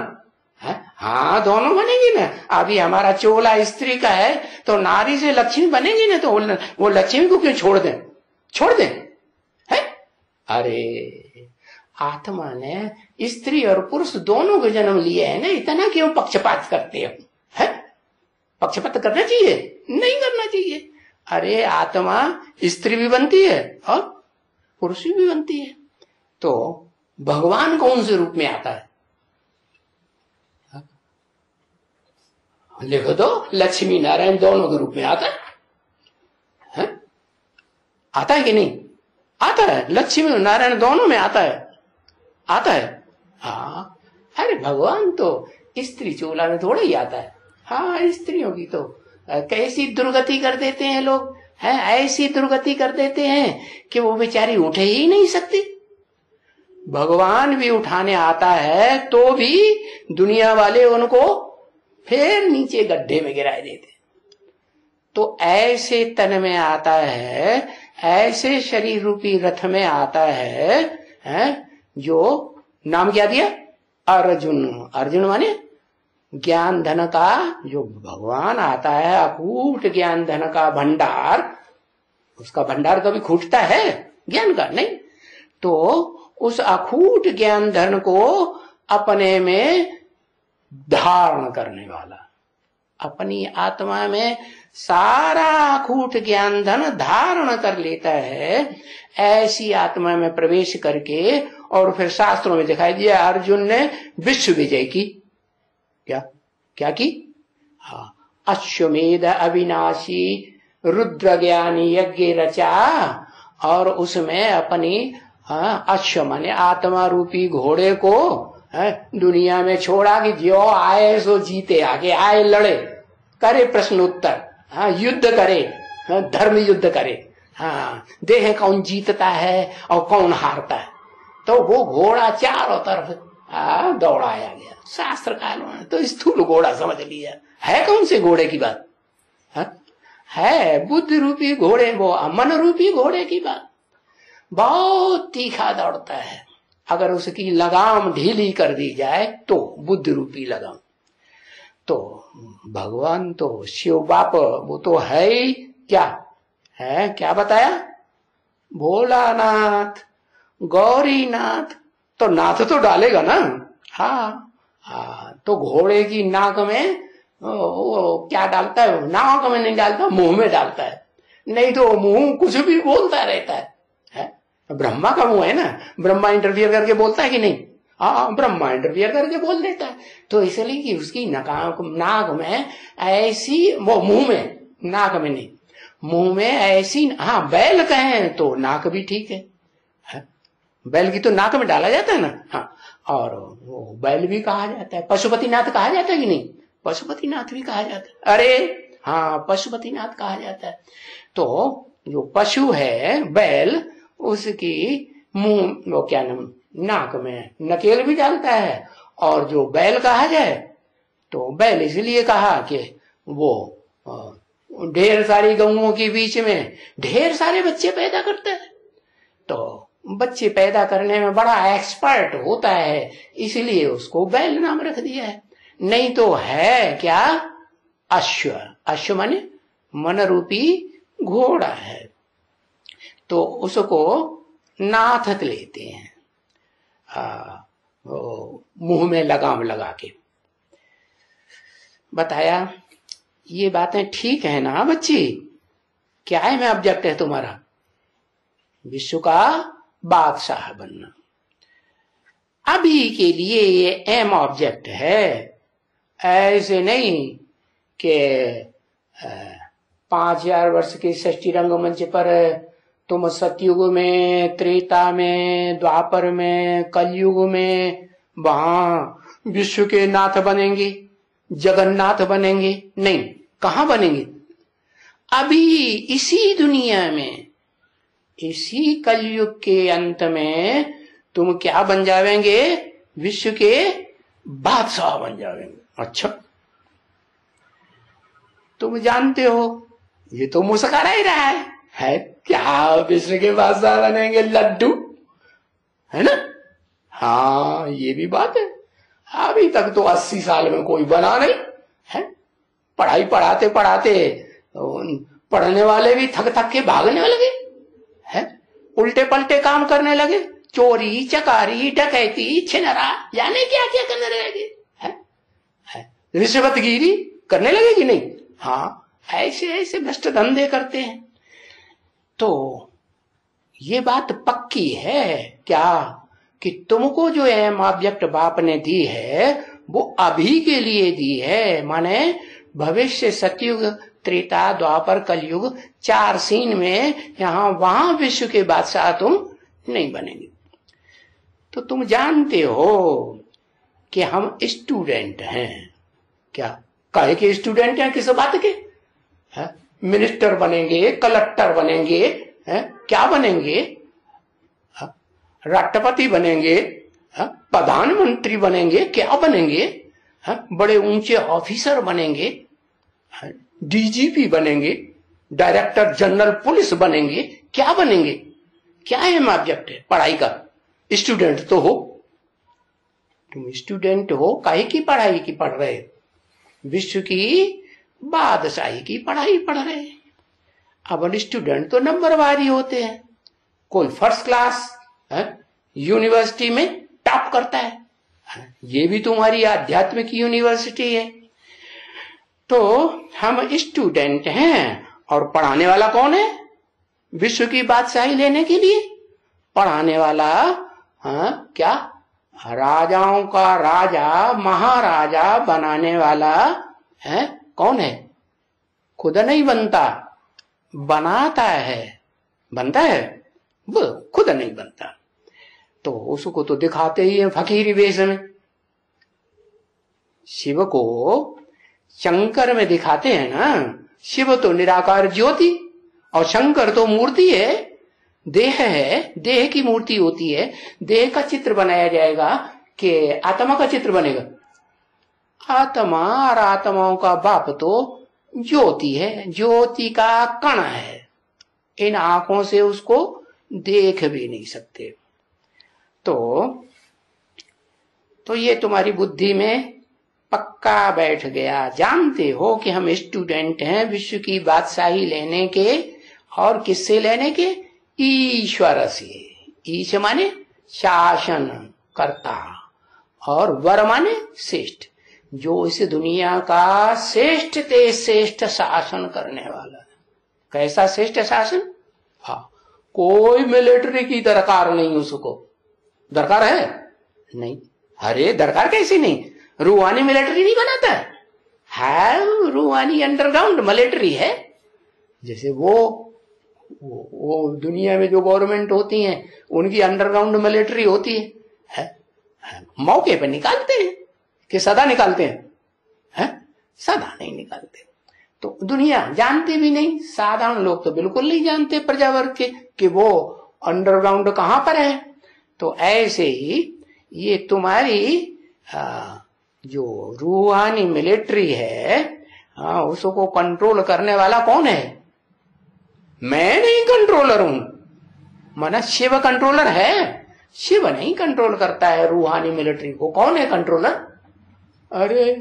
है? हाँ दोनों बनेगी ना। अभी हमारा चोला स्त्री का है तो नारी से लक्ष्मी बनेगी ना, तो वो लक्ष्मी को क्यों छोड़ दें? छोड़ दें है? अरे आत्मा ने स्त्री और पुरुष दोनों को जन्म लिए है ना, इतना क्यों पक्षपात करते हो? है? पक्षपात करना चाहिए? नहीं करना चाहिए। अरे आत्मा स्त्री भी बनती है और पुरुष भी बनती है। तो भगवान कौन से रूप में आता है? लिखो तो, लक्ष्मी नारायण दोनों के रूप में आता है? आता है कि नहीं? आता है। लक्ष्मी और नारायण दोनों में आता है। आता है। हाँ अरे भगवान तो स्त्री चोला में थोड़ा ही आता है। हाँ स्त्रियों की तो कैसी दुर्गति कर देते हैं लोग, है ऐसी दुर्गति कर देते हैं कि वो बेचारी उठे ही नहीं सकती। भगवान भी उठाने आता है तो भी दुनिया वाले उनको फिर नीचे गड्ढे में गिरा देते। तो ऐसे तन में आता है, ऐसे शरीर रूपी रथ में आता है जो नाम क्या दिया? अर्जुन। अर्जुन माने ज्ञान धन का जो भगवान आता है, अकूट ज्ञान धन का भंडार। उसका भंडार कभी खूटता है ज्ञान का? नहीं। तो उस अकूट ज्ञान धन को अपने में धारण करने वाला, अपनी आत्मा में सारा अकूट ज्ञान धन धारण कर लेता है। ऐसी आत्मा में प्रवेश करके और फिर शास्त्रों में दिखाई दिया अर्जुन ने विश्व विजय की। क्या की? हाँ, अश्वमेध अविनाशी रुद्र ज्ञानी यज्ञ रचा। और उसमें अपनी अश्व माने आत्मा रूपी घोड़े को दुनिया में छोड़ा कि जो आए सो जीते, आगे आए लड़े, करे प्रश्न उत्तर, युद्ध करे, धर्म युद्ध करे। हाँ देखे कौन जीतता है और कौन हारता है। तो वो घोड़ा चारों तरफ दौड़ाया गया। शास्त्र काल में तो स्थूल घोड़ा समझ लिया। है कौन से घोड़े की बात? है बुद्ध रूपी घोड़े, वो मन रूपी घोड़े की बात। बहुत तीखा दौड़ता है, अगर उसकी लगाम ढीली कर दी जाए तो बुद्ध रूपी लगाम। तो भगवान तो शिव बाप वो तो है ही क्या है? क्या बताया? भोलानाथ गौरीनाथ। तो नाथ तो डालेगा ना। हाँ तो घोड़े की नाक में वो क्या डालता है? नाक में नहीं डालता, मुंह में डालता है। नहीं तो मुंह कुछ भी बोलता रहता है। ब्रह्मा का मुंह है ना, ब्रह्मा इंटरफियर करके बोलता है कि नहीं? हाँ ब्रह्मा इंटरफियर करके बोल देता है। तो इसलिए कि उसकी नाक में ऐसी, वो मुंह में, नाक में नहीं, मुंह में ऐसी। हाँ बैल कहें तो नाक भी ठीक है, बैल की तो नाक में डाला जाता है ना। हाँ और वो बैल भी कहा जाता है, पशुपतिनाथ कहा जाता है कि नहीं? पशुपतिनाथ भी कहा जाता है। अरे हाँ पशुपतिनाथ कहा जाता है। तो जो पशु है बैल, उसकी मुंह वो क्या नाम, नाक में नकेल भी डालता है। और जो बैल कहा जाए तो बैल इसलिए कहा कि वो ढेर सारी गऊओं के बीच में ढेर सारे बच्चे पैदा करता है। तो बच्चे पैदा करने में बड़ा एक्सपर्ट होता है, इसलिए उसको बैल नाम रख दिया है। नहीं तो है क्या? अश्व। अश्व माने मन रूपी घोड़ा है। तो उसको नाथ लेते हैं मुंह में लगाम लगा के। बताया ये बातें ठीक है ना बच्ची? क्या है में ऑब्जेक्ट है तुम्हारा? विश्व का बादशाह बनना। अभी के लिए ये एम ऑब्जेक्ट है, ऐसे नहीं कि 5000 वर्ष के षष्ठी रंगमंच पर तुम सतयुग में, त्रेता में, द्वापर में, कलयुग में वहां विश्व के नाथ बनेंगे, जगन्नाथ बनेंगे। नहीं, कहां बनेंगे? अभी इसी दुनिया में, इसी कलयुग के अंत में तुम क्या बन जाएंगे? विश्व के बादशाह बन जाएंगे। अच्छा तुम जानते हो, ये तो मुस्कुरा ही रहा है क्या विश्व के बादशाह बनेंगे? लड्डू, है ना? हाँ, ये भी बात है। अभी तक तो 80 साल में कोई बना नहीं है। पढ़ाई पढ़ाते पढ़ाते पढ़ने वाले भी थक थक के भागने लगे हैं, उल्टे पलटे काम करने लगे, चोरी चकारी डकैती छिनरा जाने क्या क्या करने लगे हैं, रिश्वतगिरी करने लगे कि नहीं? हाँ, ऐसे ऐसे भ्रष्ट धंधे करते हैं। तो ये बात पक्की है क्या कि तुमको जो एम ऑब्जेक्ट बाप ने दी है वो अभी के लिए दी है, माने भविष्य सतयुग त्रेता द्वापर कलयुग 4 सीन में यहां वहां विश्व के बादशाह तुम नहीं बनेंगे। तो तुम जानते हो कि हम स्टूडेंट हैं। क्या काहे के स्टूडेंट हैं? किस बात के? मिनिस्टर बनेंगे, कलेक्टर बनेंगे, क्या बनेंगे? राष्ट्रपति बनेंगे, प्रधानमंत्री बनेंगे, क्या बनेंगे? बड़े ऊंचे ऑफिसर बनेंगे, डीजीपी बनेंगे, डायरेक्टर जनरल पुलिस बनेंगे, क्या बनेंगे? क्या है ऑब्जेक्ट है पढ़ाई का? स्टूडेंट तो हो तुम, स्टूडेंट हो, काहे की पढ़ाई की पढ़ रहे? विश्व की बादशाही की पढ़ाई पढ़ रहे। अब स्टूडेंट तो नंबरवार ही होते हैं, कोई फर्स्ट क्लास यूनिवर्सिटी में टॉप करता है, ये भी तुम्हारी आध्यात्मिक यूनिवर्सिटी है। तो हम स्टूडेंट हैं, और पढ़ाने वाला कौन है? विश्व की बादशाही लेने के लिए पढ़ाने वाला क्या? राजाओं का राजा, महाराजा बनाने वाला है कौन है? खुद नहीं बनता, बनाता है। बनता है वो, खुद नहीं बनता। तो उसको तो दिखाते ही है फकीरी वेश में। शिव को शंकर में दिखाते हैं ना। शिव तो निराकार ज्योति और शंकर तो मूर्ति है, देह है, देह की मूर्ति होती है। देह का चित्र बनाया जाएगा कि आत्मा का चित्र बनेगा? आत्मा और आत्माओं का बाप तो ज्योति है, ज्योति का कण है। इन आंखों से उसको देख भी नहीं सकते। तो ये तुम्हारी बुद्धि में पक्का बैठ गया। जानते हो कि हम स्टूडेंट हैं विश्व की बादशाही लेने के, और किससे लेने के? ईश्वर से। ईश माने शासन करता, और वर माने श्रेष्ठ, जो इस दुनिया का श्रेष्ठ ते श्रेष्ठ शासन करने वाला है। कैसा श्रेष्ठ शासन? हाँ, कोई मिलिट्री की दरकार नहीं उसको। दरकार है? नहीं। अरे दरकार कैसी नहीं? रूहानी मिलिट्री नहीं बनाता है, रूहानी अंडरग्राउंड मिलिट्री है। जैसे वो दुनिया में जो गवर्नमेंट होती हैं उनकी अंडरग्राउंड मिलिट्री होती है, मौके पर निकालते हैं कि सदा निकालते हैं? सदा नहीं निकालते। तो दुनिया जानती भी नहीं, साधारण लोग तो बिल्कुल नहीं जानते प्रजावर्ग के कि वो अंडरग्राउंड कहां पर है। तो ऐसे ही ये तुम्हारी जो रूहानी मिलिट्री है, उसको कंट्रोल करने वाला कौन है? मैं नहीं कंट्रोलर हूं, माना शिव कंट्रोलर है। शिव नहीं कंट्रोल करता है रूहानी मिलिट्री को। कौन है कंट्रोलर? अरे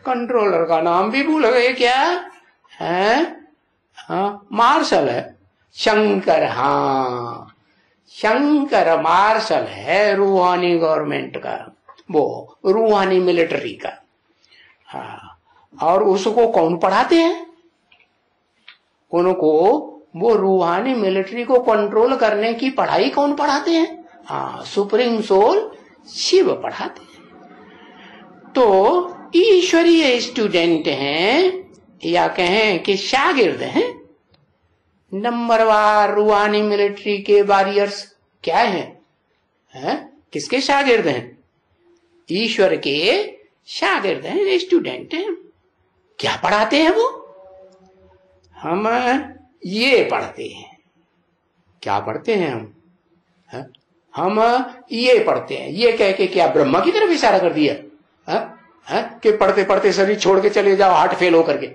कंट्रोलर का नाम भी भूल गए क्या? है मार्शल है, शंकर। हाँ, शंकर मार्शल है रूहानी गवर्नमेंट का, वो रूहानी मिलिट्री का। हाँ, और उसको कौन पढ़ाते हैं? उनको वो रूहानी मिलिट्री को कंट्रोल करने की पढ़ाई कौन पढ़ाते हैं? हाँ, सुप्रीम सोल शिव पढ़ाते हैं। तो ईश्वरीय स्टूडेंट हैं, या कहें कि शागिर्द हैं। नंबरवार रूहानी मिलिट्री के वॉरियर्स क्या हैं? किसके शागिर्द हैं? ईश्वर के शागिर्द हैं, स्टूडेंट हैं। क्या पढ़ाते हैं वो? हम ये पढ़ते हैं। क्या पढ़ते हैं हम? हम ये पढ़ते हैं। ये कह के क्या ब्रह्मा की तरफ इशारा कर दिया कि पढ़ते पढ़ते शरीर छोड़ के चले जाओ हार्ट फेल होकर के?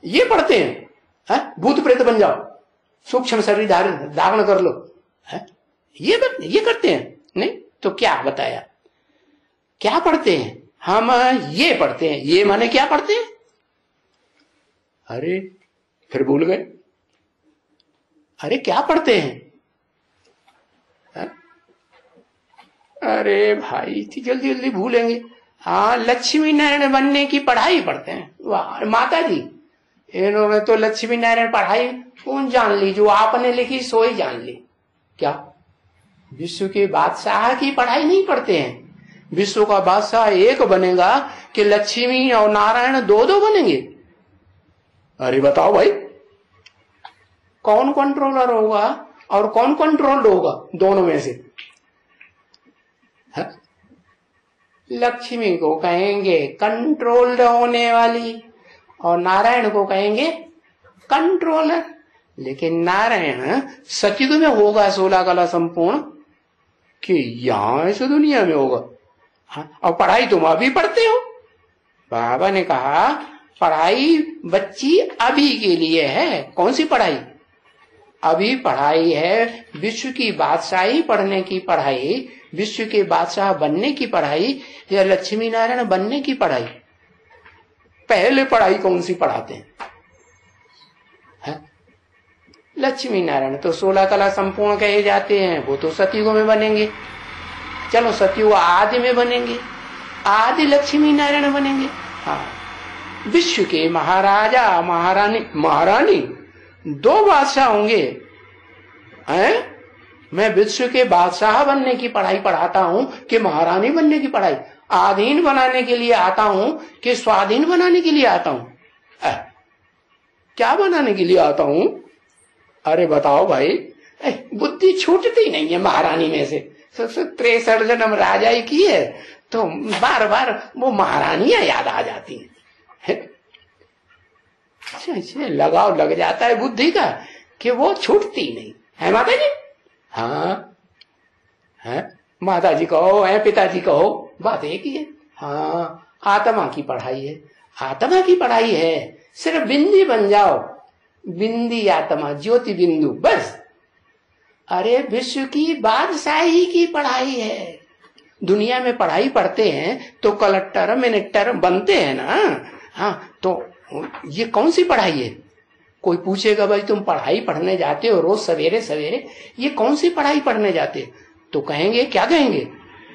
ये पढ़ते हैं भूत प्रेत बन जाओ, सूक्ष्म शरीर धारण कर लो, है? ये करते हैं नहीं तो क्या बताया, क्या पढ़ते हैं हम, ये पढ़ते हैं। ये माने क्या पढ़ते हैं? अरे फिर भूल गए। अरे क्या पढ़ते हैं? है? अरे भाई इतनी जल्दी जल्दी भूलेंगे। हाँ, लक्ष्मी नारायण बनने की पढ़ाई पढ़ते हैं। वाह माता जी, इन्होंने तो लक्ष्मी नारायण पढ़ाई कौन जान ली, जो आपने लिखी सो ही जान ली। क्या विश्व के बादशाह की पढ़ाई नहीं पढ़ते हैं? विश्व का बादशाह एक बनेगा कि लक्ष्मी और नारायण दो दो बनेंगे? अरे बताओ भाई, कौन कंट्रोलर होगा और कौन कंट्रोल्ड होगा दोनों में से? है? लक्ष्मी को कहेंगे कंट्रोल्ड होने वाली और नारायण को कहेंगे कंट्रोलर। लेकिन नारायण सचिद में होगा 16 कला संपूर्ण कि यहां इस दुनिया में होगा। हाँ, और पढ़ाई तुम अभी पढ़ते हो। बाबा ने कहा पढ़ाई बच्ची अभी के लिए है। कौन सी पढ़ाई? अभी पढ़ाई है विश्व की बादशाही पढ़ने की पढ़ाई, विश्व के बादशाह बनने की पढ़ाई या लक्ष्मी नारायण बनने की पढ़ाई? पहले पढ़ाई कौन सी पढ़ाते हैं? लक्ष्मी नारायण तो 16 कला संपूर्ण कहे जाते हैं, वो तो सतयुग में बनेंगे। चलो सतयुग आदि में बनेंगे, आदि लक्ष्मी नारायण बनेंगे। हाँ, विश्व के महाराजा महारानी दो बादशाह होंगे। हैं? मैं विश्व के बादशाह बनने की पढ़ाई पढ़ाता हूं कि महारानी बनने की पढ़ाई? आधीन बनाने के लिए आता हूं कि स्वाधीन बनाने के लिए आता हूं? क्या बनाने के लिए आता हूं? अरे बताओ भाई, बुद्धि छूटती नहीं है महारानी में से। 63 जन्म राजा ही की है तो बार बार वो महारानियां याद आ जाती हैं। अच्छा, लगाव लग जाता है बुद्धि का कि वो छूटती नहीं है। माता जी, हाँ है, माता जी कहो है, पिताजी कहो, बात एक ही है। हाँ, आत्मा की पढ़ाई है, आत्मा की पढ़ाई है। सिर्फ बिंदी बन जाओ, बिंदी आत्मा, ज्योति बिंदु, बस। अरे विश्व की बादशाही की पढ़ाई है। दुनिया में पढ़ाई पढ़ते हैं तो कलेक्टर मिनिस्टर बनते हैं ना। हाँ, तो ये कौन सी पढ़ाई है? कोई पूछेगा भाई तुम पढ़ाई पढ़ने जाते हो रोज सवेरे सवेरे, ये कौन सी पढ़ाई पढ़ने जाते हो? तो कहेंगे, क्या कहेंगे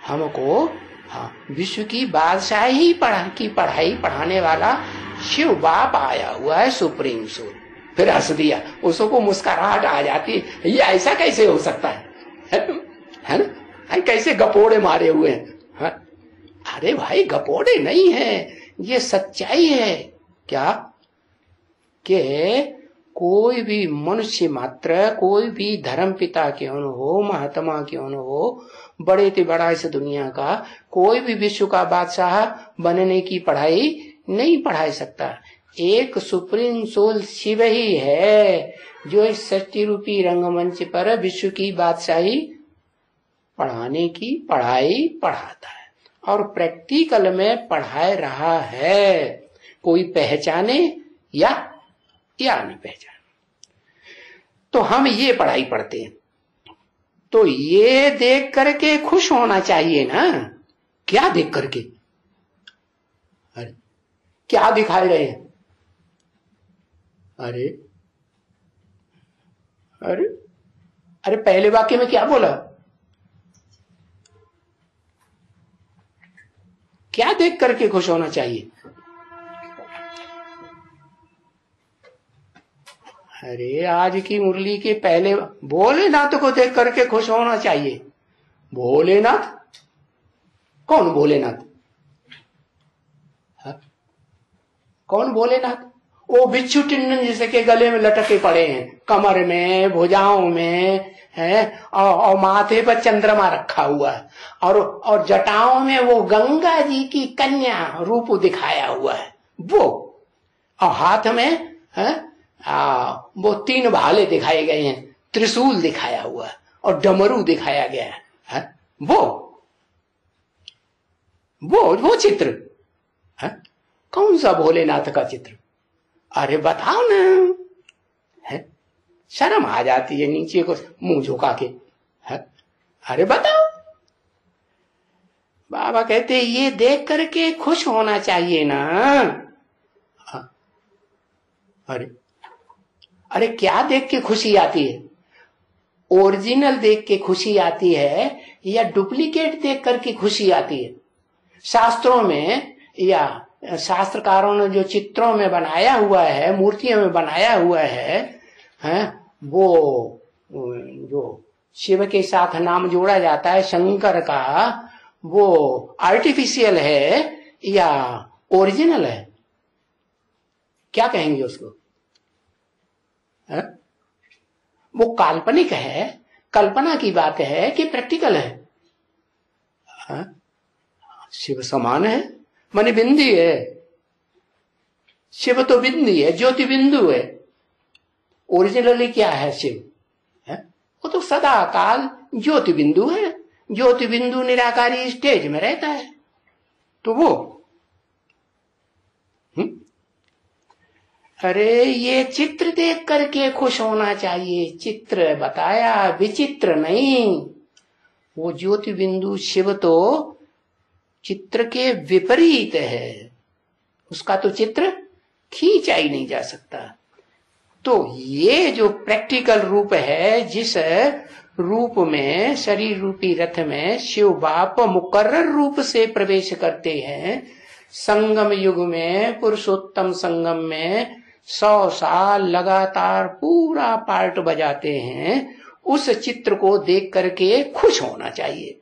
हमको? हाँ, विश्व की बादशाही की पढ़ाई पढ़ाने वाला शिव बाप आया हुआ है, सुप्रीम सोल। फिर हंस दिया, उसको मुस्कुराहट आ जाती है। ये ऐसा कैसे हो सकता है ना? कैसे गपोड़े मारे हुए हैं? अरे भाई गपोड़े नहीं है, ये सच्चाई है। क्या कि कोई भी मनुष्य मात्र, कोई भी धर्म पिता क्यों न हो, महात्मा क्यों न हो, बड़े से बड़ा इस दुनिया का कोई भी विश्व का बादशाह बनने की पढ़ाई नहीं पढ़ा सकता। एक सुप्रीम सोल शिव ही है जो इस सृष्टि रूपी रंगमंच पर विश्व की बादशाही पढ़ाने की पढ़ाई पढ़ाता है और प्रैक्टिकल में पढ़ा रहा है। कोई पहचाने या नहीं पहचाने, तो हम ये पढ़ाई पढ़ते हैं। तो ये देख करके खुश होना चाहिए ना। क्या देख करके? अरे क्या दिखाए रहे हैं? अरे अरे अरे पहले वाक्य में क्या बोला? क्या देख करके खुश होना चाहिए? अरे आज की मुरली के पहले भोलेनाथ को देख करके खुश होना चाहिए। भोलेनाथ? कौन भोलेनाथ? कौन भोलेनाथ? वो बिच्छू टिंडन जैसे के गले में लटके पड़े हैं, कमर में, भुजाओं में है, और माथे पर चंद्रमा रखा हुआ है, और जटाओं में वो गंगा जी की कन्या रूप दिखाया हुआ है वो, और हाथ में है वो 3 भाले दिखाए गए हैं, त्रिशूल दिखाया हुआ है और डमरू दिखाया गया है। वो चित्र है? कौन सा भोलेनाथ का चित्र? अरे बताओ ना। है शर्म आ जाती है नीचे को मुंह झुका के। अरे बताओ, बाबा कहते ये देख करके खुश होना चाहिए ना। अरे अरे क्या देख के खुशी आती है? ओरिजिनल देख के खुशी आती है या डुप्लीकेट देख करके खुशी आती है? शास्त्रों में या शास्त्रकारों ने जो चित्रों में बनाया हुआ है, मूर्तियों में बनाया हुआ है, वो जो शिव के साथ नाम जोड़ा जाता है शंकर का, वो आर्टिफिशियल है या ओरिजिनल है? क्या कहेंगे उसको? है? वो काल्पनिक है, कल्पना की बात है कि प्रैक्टिकल है? शिव समान है, माने बिंदी है। शिव तो बिंदी है, ज्योति बिंदु है। ओरिजिनली क्या है शिव? वो तो सदा काल ज्योति बिंदु है। ज्योति बिंदु निराकारी स्टेज में रहता है, तो वो अरे ये चित्र देख करके खुश होना चाहिए। चित्र बताया, विचित्र नहीं। वो ज्योति बिंदु शिव तो चित्र के विपरीत है, उसका तो चित्र खींचा ही नहीं जा सकता। तो ये जो प्रैक्टिकल रूप है, जिस रूप में शरीर रूपी रथ में शिव बाप मुकर्रर रूप से प्रवेश करते हैं, संगम युग में, पुरुषोत्तम संगम में 100 साल लगातार पूरा पार्ट बजाते हैं, उस चित्र को देख करके खुश होना चाहिए।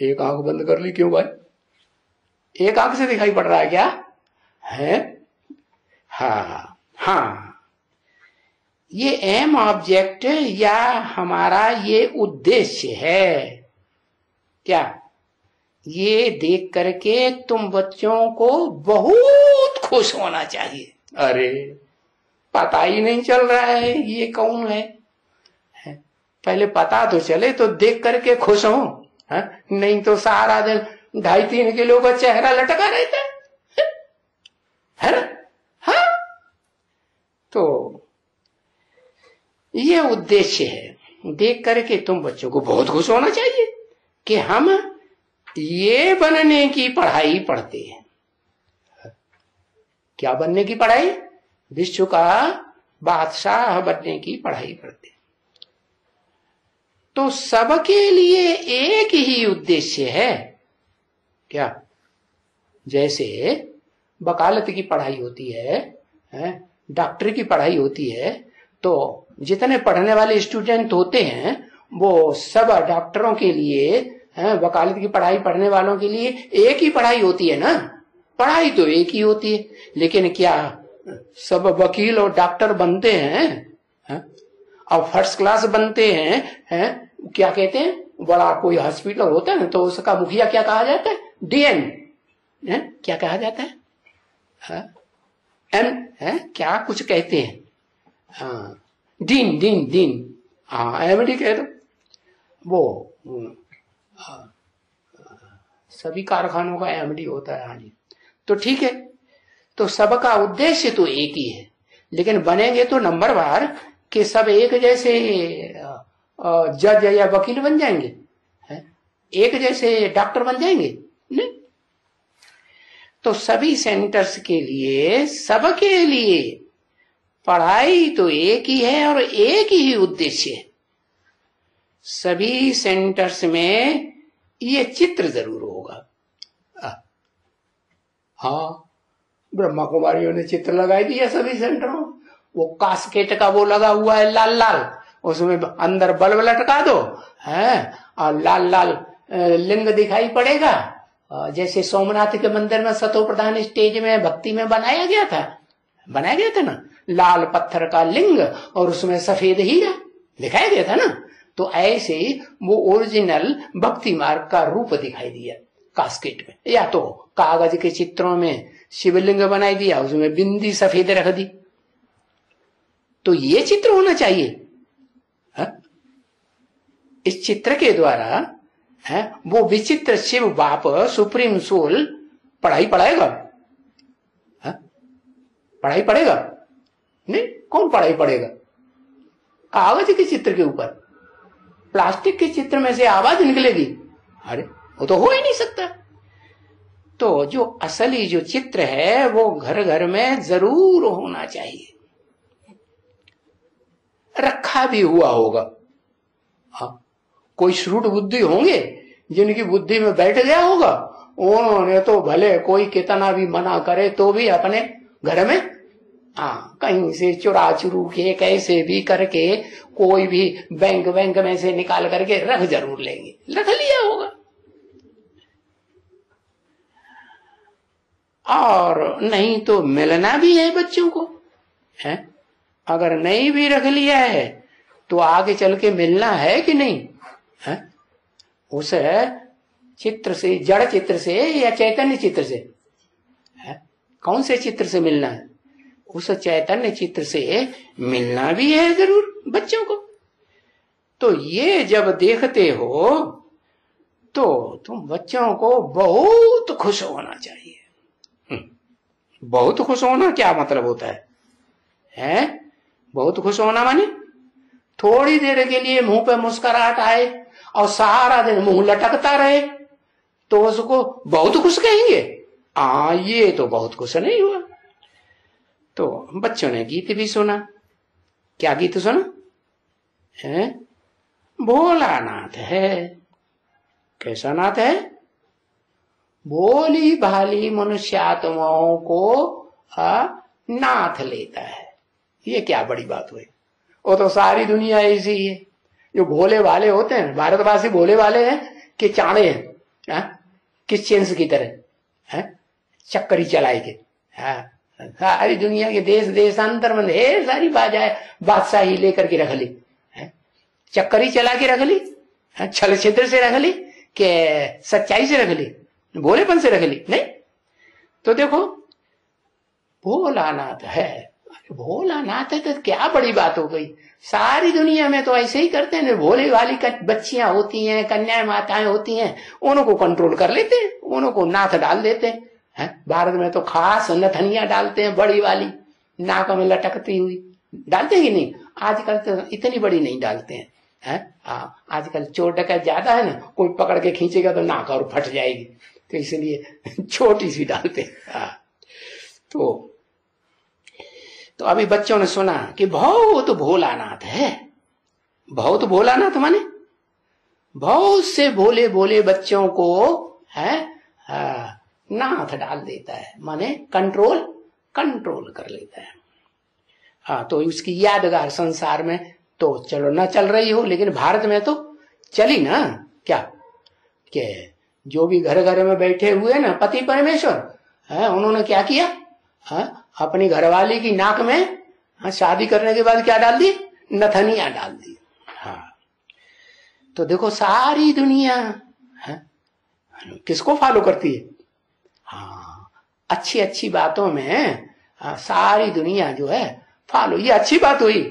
एक आंख बंद कर ली, क्यों भाई? एक आंख से दिखाई पड़ रहा है क्या? है? हाँ, ये एम ऑब्जेक्ट या हमारा ये उद्देश्य है क्या? ये देख करके तुम बच्चों को बहुत खुश होना चाहिए। अरे पता ही नहीं चल रहा है ये कौन है? पहले पता तो चले तो देख करके खुश हो, नहीं तो सारा दिन 2.5-3 किलो का चेहरा लटका रहता है ना? हाँ, तो ये उद्देश्य है। देख करके तुम बच्चों को बहुत खुश होना चाहिए कि हम ये बनने की पढ़ाई पढ़ते हैं। क्या बनने की पढ़ाई? विश्व का बादशाह बनने की पढ़ाई पढ़ते हैं। तो सबके लिए एक ही उद्देश्य है क्या? जैसे वकालत की पढ़ाई होती है, डॉक्टर की पढ़ाई होती है, तो जितने पढ़ने वाले स्टूडेंट होते हैं वो सब डॉक्टरों के लिए, वकालत की पढ़ाई पढ़ने वालों के लिए एक ही पढ़ाई होती है ना। पढ़ाई तो एक ही होती है, लेकिन क्या सब वकील और डॉक्टर बनते हैं? और फर्स्ट क्लास बनते हैं? क्या कहते हैं, बड़ा कोई हॉस्पिटल होता है तो उसका मुखिया क्या कहा जाता है? डीएन। क्या कहा जाता है? क्या कुछ कहते हैं? डीन। हाँ, एमडी कह दो। वो सभी कारखानों का एमडी होता है। हाँ जी, तो ठीक है। तो सबका उद्देश्य तो एक ही है, लेकिन बनेंगे तो नंबरवार कि सब एक जैसे जज या वकील बन जाएंगे, एक जैसे डॉक्टर बन जाएंगे? नहीं। तो सभी सेंटर्स के लिए, सबके लिए पढ़ाई तो एक ही है और एक ही उद्देश्य है। सभी सेंटर्स में ये चित्र जरूर होगा। हाँ, ब्रह्मा कुमारियों ने चित्र लगाई दिया सभी सेंटरों। वो कास्केट का वो लगा हुआ है लाल लाल, उसमें अंदर बल्ब लटका दो है, और लाल लाल लिंग दिखाई पड़ेगा। जैसे सोमनाथ के मंदिर में सतो प्रधान स्टेज में भक्ति में बनाया गया था ना, लाल पत्थर का लिंग और उसमें सफेद हीरा दिखाया गया था ना। तो ऐसे वो ओरिजिनल भक्ति मार्ग का रूप दिखाई दिया कास्केट में, या तो कागज के चित्रों में शिवलिंग बनाई दिया, उसमें बिंदी सफेद रख दी। तो ये चित्र होना चाहिए। इस चित्र के द्वारा वो विचित्र शिव बाप सुप्रीम सोल पढ़ाई पढ़ाएगा। नहीं, कौन पढ़ाई पढ़ेगा? कागज के चित्र के ऊपर, प्लास्टिक के चित्र में से आवाज निकलेगी? अरे वो तो हो ही नहीं सकता। तो जो असली जो चित्र है वो घर घर में जरूर होना चाहिए, रखा भी हुआ होगा। हाँ, कोई श्रुड बुद्धि होंगे जिनकी बुद्धि में बैठ गया होगा, उन्होंने तो भले कोई कितना भी मना करे तो भी अपने घर में कहीं से चुरा चुरू के कैसे भी करके कोई भी बैंक में से निकाल करके रख जरूर लेंगे, रख लिया होगा। और नहीं तो मिलना भी है बच्चों को, है? अगर नहीं भी रख लिया है तो आगे चल के मिलना है कि नहीं, है? उस चित्र से, जड़ चित्र से या चैतन्य चित्र से, है? कौन से चित्र से मिलना है? उस चैतन्य चित्र से मिलना भी है जरूर बच्चों को। तो ये जब देखते हो तो तुम बच्चों को बहुत खुश होना चाहिए। बहुत खुश होना क्या मतलब होता है? बहुत खुश होना माने थोड़ी देर के लिए मुंह पे मुस्कुराहट आए और सारा दिन मुंह लटकता रहे तो उसको बहुत खुश कहेंगे? ये तो बहुत खुश नहीं हुआ। तो बच्चों ने गीत भी सुना। क्या गीत सुना है? भोलानाथ है। कैसा नाथ है? भोली भाली मनुष्यात्माओं को नाथ लेता है। ये क्या बड़ी बात हुई? वो तो सारी दुनिया ऐसी है। जो भोले वाले होते हैं, भारतवासी भोले वाले हैं कि चाड़े हैं, किस चेंस की तरह है, चक्करी चलाए के। सारी दुनिया के देश देशांतर में ढेर सारी बादशाही लेकर के रख ली, चक्करी चला के रख ली, छल छिद्र से रख ली कि सच्चाई से रख ली, भोलेपन से रख ली? नहीं। तो देखो भोलानाथ है। भोलानाथ है तो क्या बड़ी बात हो गई? सारी दुनिया में तो ऐसे ही करते हैं। भोले वाली बच्चियां होती हैं, कन्याएं माताएं होती हैं, उनको कंट्रोल कर लेते हैं, उनको नाथ डाल देते हैं। भारत में तो खास नथनिया डालते हैं, बड़ी वाली नाक में लटकती हुई डालते हैं कि नहीं? आजकल तो इतनी बड़ी नहीं डालते हैं। आजकल चोर डकैत ज्यादा है ना, कोई पकड़ के खींचेगा तो नाक और फट जाएगी, तो इसलिए छोटी सी डालते हैं। तो अभी बच्चों ने सुना कि बहुत भोलानाथ है। बहुत भोलानाथ माने बहुत से भोले भोले बच्चों को है नाथ डाल देता है, माने कंट्रोल कर लेता है। तो उसकी यादगार संसार में तो चलो ना चल रही हो, लेकिन भारत में तो चली ना। क्या के जो भी घर घर में बैठे हुए ना पति परमेश्वर उन्होंने क्या किया? अपनी घरवाली की नाक में शादी करने के बाद क्या डाल दी? नथनिया डाल दी। तो देखो सारी दुनिया किसको फॉलो करती है? अच्छी अच्छी बातों में सारी दुनिया जो है फॉलो। ये अच्छी बात हुई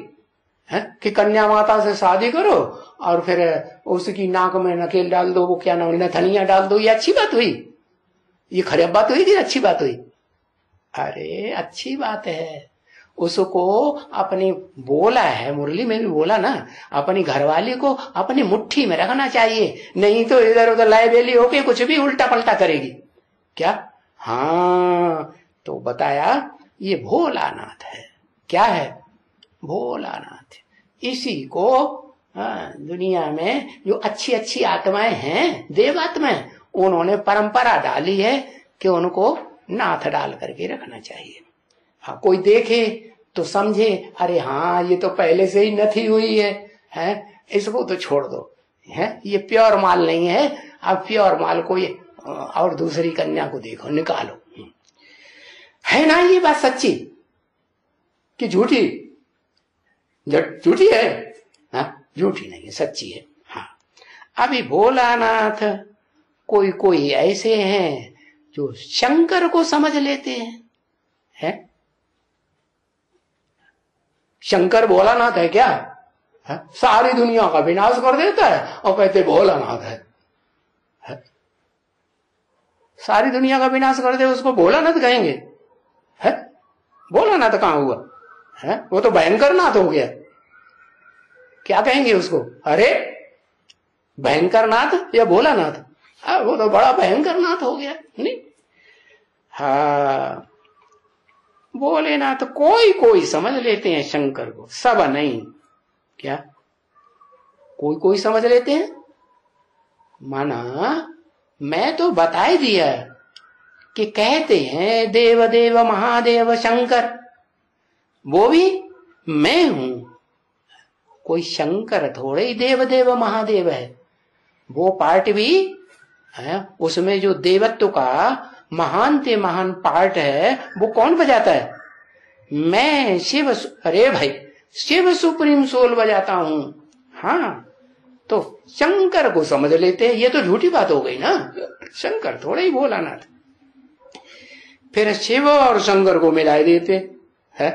कि कन्या माता से शादी करो और फिर उसकी नाक में नकेल डाल दो, वो क्या नाम, नथनिया डाल दो। ये अच्छी बात हुई? ये खराब बात हुई कि अच्छी बात हुई? अरे अच्छी बात है। उसको अपनी, बोला है मुरली में भी बोला ना, अपनी घरवाली को अपनी मुट्ठी में रखना चाहिए, नहीं तो इधर उधर लाइबेली होके कुछ भी उल्टा पलटा करेगी। क्या? तो बताया ये भोलानाथ है। क्या है? भोलानाथ। इसी को दुनिया में जो अच्छी अच्छी आत्माएं हैं, देव आत्माएं, उन्होंने परंपरा डाली है कि उनको नाथ डाल करके रखना चाहिए। कोई देखे तो समझे अरे ये तो पहले से ही नथी हुई है, इसको तो छोड़ दो, ये प्योर माल नहीं है। अब प्योर माल को ये और दूसरी कन्या को देखो, निकालो। है ना ये बात सच्ची कि झूठी? झूठी है? झूठी नहीं है, सच्ची है। अभी भोलानाथ कोई कोई ऐसे हैं जो शंकर को समझ लेते हैं। शंकर भोलानाथ है क्या? सारी दुनिया का विनाश कर देता है और कहते भोलानाथ है। सारी दुनिया का विनाश कर दे उसको भोलानाथ कहेंगे? भोलानाथ कहां हुआ? है? वो तो भयंकर नाथ हो गया। क्या कहेंगे उसको? अरे भयंकर नाथ या भोलानाथ? वो तो बड़ा भयंकर नाथ हो गया, नहीं? हाँ, भोलेनाथ कोई कोई समझ लेते हैं शंकर को, सब नहीं। क्या कोई कोई समझ लेते हैं? माना मैं तो बता ही दिया कि कहते हैं देव देव महादेव शंकर, वो भी मैं हूं। कोई शंकर थोड़े ही देव देव महादेव है। वो पार्ट भी है, उसमें जो देवत्व का महान ते महान पार्ट है वो कौन बजाता है? मैं शिव। अरे भाई, शिव सुप्रीम सोल बजाता हूं। हाँ, तो शंकर को समझ लेते हैं। ये तो झूठी बात हो गई ना, शंकर थोड़े ही भोलानाथ। फिर शिव और शंकर को मिला देते है,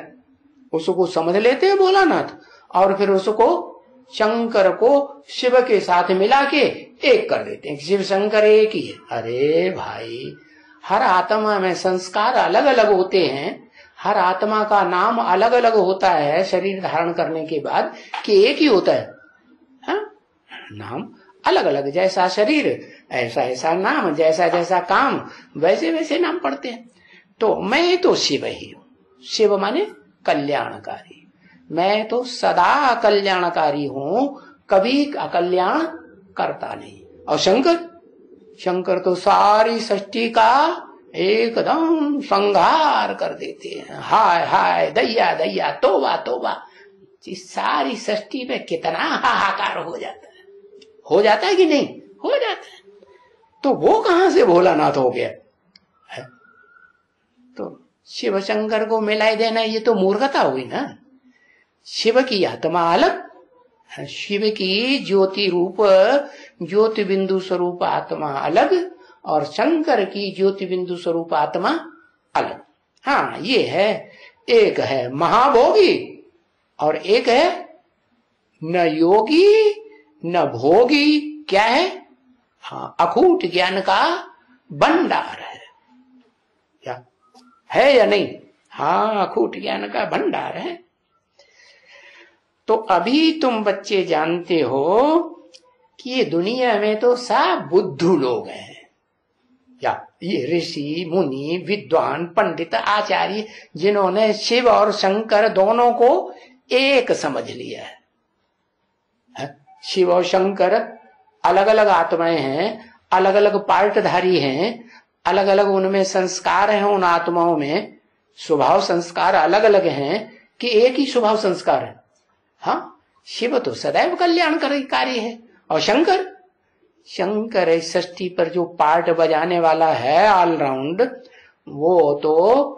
उसको समझ लेते हैं भोलानाथ, और फिर उसको शंकर को शिव के साथ मिला के एक कर देते हैं। शिव शंकर एक ही है। अरे भाई, हर आत्मा में संस्कार अलग अलग होते हैं, हर आत्मा का नाम अलग अलग होता है शरीर धारण करने के बाद, कि एक ही होता है? हाँ? नाम अलग अलग, जैसा शरीर ऐसा ऐसा नाम, जैसा जैसा काम वैसे वैसे नाम पड़ते हैं। तो मैं तो शिव ही हूं। शिव माने कल्याणकारी। मैं तो सदा कल्याणकारी हूं, कभी अकल्याण करता नहीं। और शंकर, शंकर तो सारी सृष्टि का एकदम संहार कर देते हैं। हाय हाय दैया दैया, तोबा तोबा। इस सारी सृष्टि में कितना हाहाकार हो जाता है। हो जाता है कि नहीं? हो जाता है। तो वो कहां से भोलानाथ हो गया है? तो शिव शंकर को मिलाई देना ये तो मूर्खता हुई ना। शिव की आत्मा अलग, शिव की ज्योति रूप ज्योति बिंदु स्वरूप आत्मा अलग, और शंकर की ज्योति बिंदु स्वरूप आत्मा अलग। हाँ, ये है, एक है महाभोगी और एक है न योगी न भोगी। क्या है? हाँ, अखूट ज्ञान का भंडार है। क्या है या नहीं? हाँ, अखूट ज्ञान का भंडार है। तो अभी तुम बच्चे जानते हो कि ये दुनिया में तो सब बुद्धू लोग हैं, या ये ऋषि मुनि विद्वान पंडित आचार्य, जिन्होंने शिव और शंकर दोनों को एक समझ लिया है। शिव और शंकर अलग अलग आत्माएं हैं, अलग अलग पार्टधारी हैं, अलग अलग उनमें संस्कार हैं। उन आत्माओं में स्वभाव संस्कार अलग अलग हैं कि एक ही स्वभाव संस्कार है। हाँ, शिव तो सदैव कल्याणकारी है, और शंकर, शंकर इस सृष्टि पर जो पार्ट बजाने वाला है ऑलराउंड, वो तो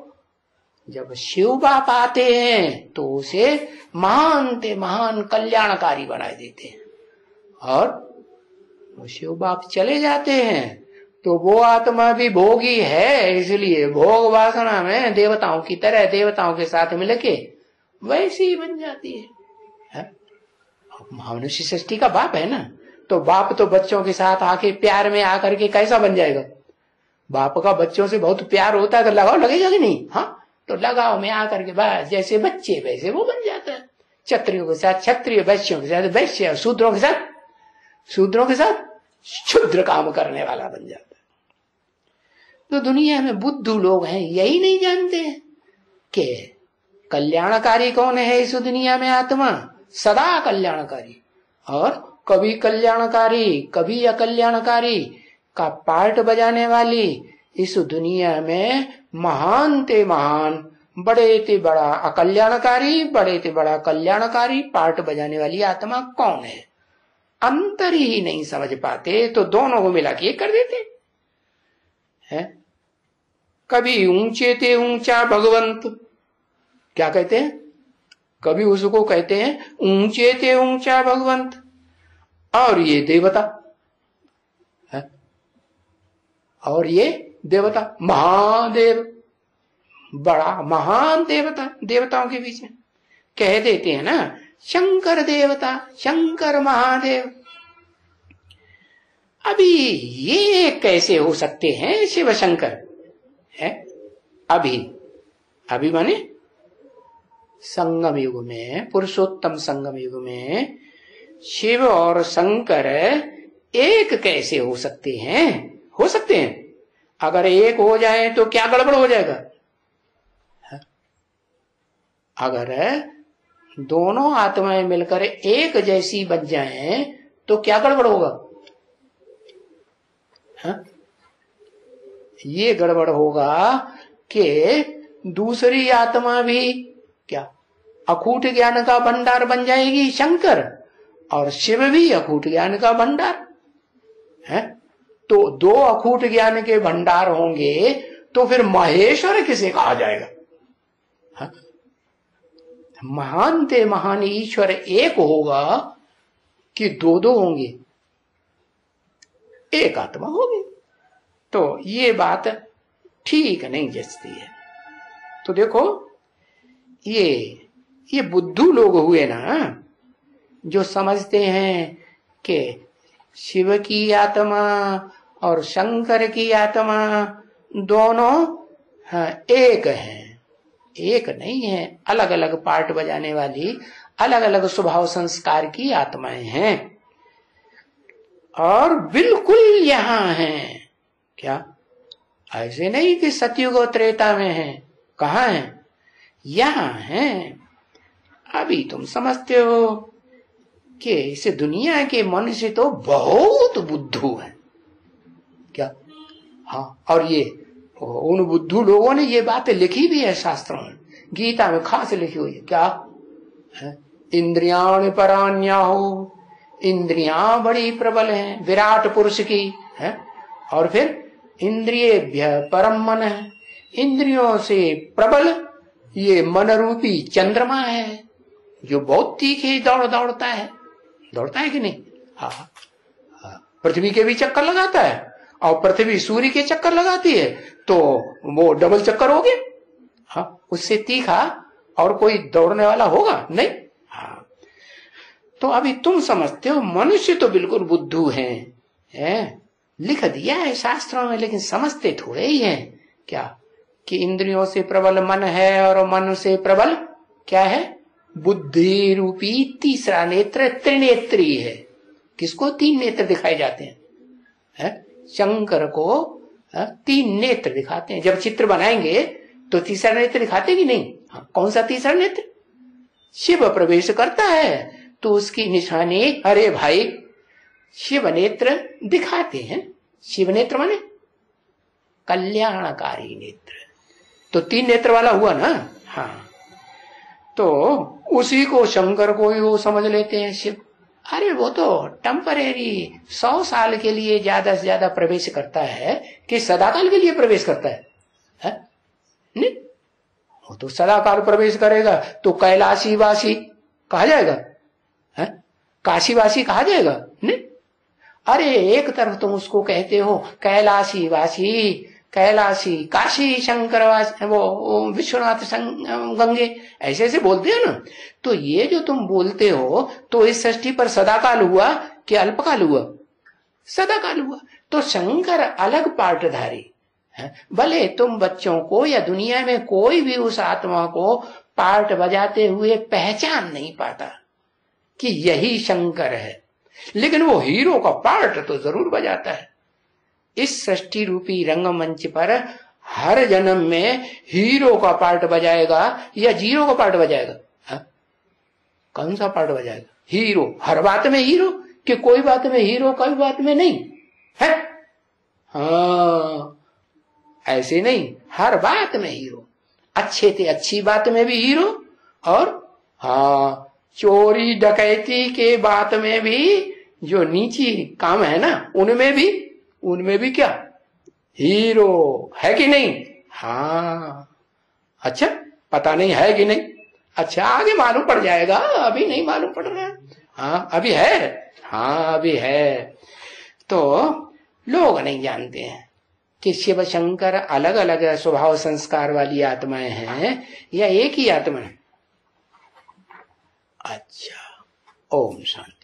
जब शिव बाप आते हैं तो उसे महान ते महान कल्याणकारी बना देते हैं, और वो शिव बाप चले जाते हैं तो वो आत्मा भी भोगी है, इसलिए भोग वासना में देवताओं की तरह देवताओं के साथ मिलके वैसी ही बन जाती है। मनुष्य सृष्टि का बाप है ना, तो बाप तो बच्चों के साथ आके प्यार में आकर के कैसा बन जाएगा? बाप का बच्चों से बहुत प्यार होता है, तो लगाव लगेगा कि नहीं? हाँ, तो लगाव में आकर के बस जैसे बच्चे वैसे वो बन जाता है। क्षत्रियों के साथ क्षत्रिय, वैश्यों के साथ वैश्य, शूद्रों के साथ क्षुद्र काम करने वाला बन जाता है। तो दुनिया में बुद्धू लोग हैं, यही नहीं जानते कि कल्याणकारी कौन है इस दुनिया में? आत्मा सदा कल्याणकारी, और कभी कल्याणकारी कभी अकल्याणकारी का पार्ट बजाने वाली इस दुनिया में महान ते महान, बड़े ते बड़ा अकल्याणकारी, बड़े ते बड़ा कल्याणकारी पार्ट बजाने वाली आत्मा कौन है? अंतर ही नहीं समझ पाते, तो दोनों को मिला के कर देते हैं। कभी ऊंचे ते ऊंचा भगवंत, क्या कहते हैं? कभी उसको कहते हैं ऊंचे ते ऊंचा भगवंत, और ये देवता है, और ये देवता महादेव, बड़ा महान देवता, देवताओं के बीच में कह देते हैं ना शंकर देवता, शंकर महादेव। अभी ये कैसे हो सकते हैं शिव शंकर? है अभी माने संगम युग में, पुरुषोत्तम संगम युग में शिव और शंकर एक कैसे हो सकते हैं? हो सकते हैं। अगर एक हो जाए तो क्या गड़बड़ हो जाएगा? अगर दोनों आत्माएं मिलकर एक जैसी बन जाएं तो क्या गड़बड़ होगा? ये गड़बड़ होगा कि दूसरी आत्मा भी क्या अखूट ज्ञान का भंडार बन जाएगी शंकर, और शिव भी अखूट ज्ञान का भंडार है। तो दो अखूट ज्ञान के भंडार होंगे तो फिर महेश्वर किसे कहा जाएगा? हा? महान ते महान ईश्वर एक होगा कि दो दो होंगे? एक आत्मा होगी। तो ये बात ठीक नहीं जचती है। तो देखो ये बुद्धू लोग हुए ना, जो समझते हैं कि शिव की आत्मा और शंकर की आत्मा दोनों एक हैं। एक नहीं है, अलग अलग पार्ट बजाने वाली अलग अलग स्वभाव संस्कार की आत्माएं हैं, और बिल्कुल यहां हैं। क्या ऐसे नहीं कि सतयुग और त्रेता में है? कहाँ है? यहां है। अभी तुम समझते हो कि इस दुनिया के मनुष्य तो बहुत बुद्धू हैं। क्या? हाँ, और ये उन बुद्धू लोगों ने ये बातें लिखी भी है शास्त्रों में, गीता में खास लिखी हुई है। क्या है? इंद्रियाण परान्याहु, इंद्रियां बड़ी प्रबल हैं विराट पुरुष की है। और फिर इंद्रियेभ्य परम मन है, इंद्रियों से प्रबल ये मन रूपी चंद्रमा है, जो बहुत तीखे दौड़ता है। दौड़ता है कि नहीं? हाँ, पृथ्वी के भी चक्कर लगाता है, और पृथ्वी सूर्य के चक्कर लगाती है, तो वो डबल चक्कर हो गया। हाँ, उससे तीखा और कोई दौड़ने वाला होगा नहीं। हाँ, तो अभी तुम समझते हो मनुष्य तो बिल्कुल बुद्धू हैं, लिख दिया है शास्त्रों में, लेकिन समझते थोड़े ही हैं। क्या कि इंद्रियों से प्रबल मन है, और मन से प्रबल क्या है? बुद्धि रूपी तीसरा नेत्र त्रिनेत्री है। किसको तीन नेत्र दिखाए जाते हैं? शंकर को तीन नेत्र दिखाते हैं। जब चित्र बनाएंगे तो तीसरा नेत्र दिखाते कि नहीं? हाँ, कौन सा तीसरा नेत्र? शिव प्रवेश करता है तो उसकी निशानी, अरे भाई शिव नेत्र दिखाते हैं। शिव नेत्र माने कल्याणकारी नेत्र, तो तीन नेत्र वाला हुआ ना। हाँ, तो उसी को शंकर को ही वो समझ लेते हैं शिव। अरे वो तो टेम्परेरी 100 साल के लिए ज्यादा से ज्यादा प्रवेश करता है कि सदाकाल के लिए प्रवेश करता है? नहीं, वो तो सदाकाल प्रवेश करेगा तो कैलाशी वासी कहा जाएगा, काशीवासी कहा जाएगा? नहीं। अरे एक तरफ तुम उसको कहते हो कैलाशी वासी, कैलाशी काशी शंकर वासी, वो विश्वनाथ गंगे, ऐसे ऐसे बोलते हो ना। तो ये जो तुम बोलते हो, तो इस षष्ठी पर सदाकाल हुआ कि अल्पकाल हुआ? सदाकाल हुआ। तो शंकर अलग पार्टधारी है। भले तुम बच्चों को या दुनिया में कोई भी उस आत्मा को पार्ट बजाते हुए पहचान नहीं पाता कि यही शंकर है, लेकिन वो हीरो का पार्ट तो जरूर बजाता है। इस सृष्टि रूपी रंगमंच पर हर जन्म में हीरो का पार्ट बजाएगा या जीरो का पार्ट बजाएगा? कौन सा पार्ट बजाएगा? हीरो। हर बात में हीरो कि कोई बात में हीरो, कोई बात में नहीं है? हाँ, ऐसे नहीं, हर बात में हीरो। अच्छे थे अच्छी बात में भी हीरो, और हाँ चोरी डकैती के बात में भी, जो नीची काम है ना उनमें भी क्या हीरो है कि नहीं? हाँ, अच्छा पता नहीं है कि नहीं? अच्छा आगे मालूम पड़ जाएगा, अभी नहीं मालूम पड़ रहा है। हाँ अभी है, हाँ अभी है। तो लोग नहीं जानते हैं कि शिव शंकर अलग अलग स्वभाव संस्कार वाली आत्माएं हैं या एक ही आत्मा है। अच्छा, ओम शांति।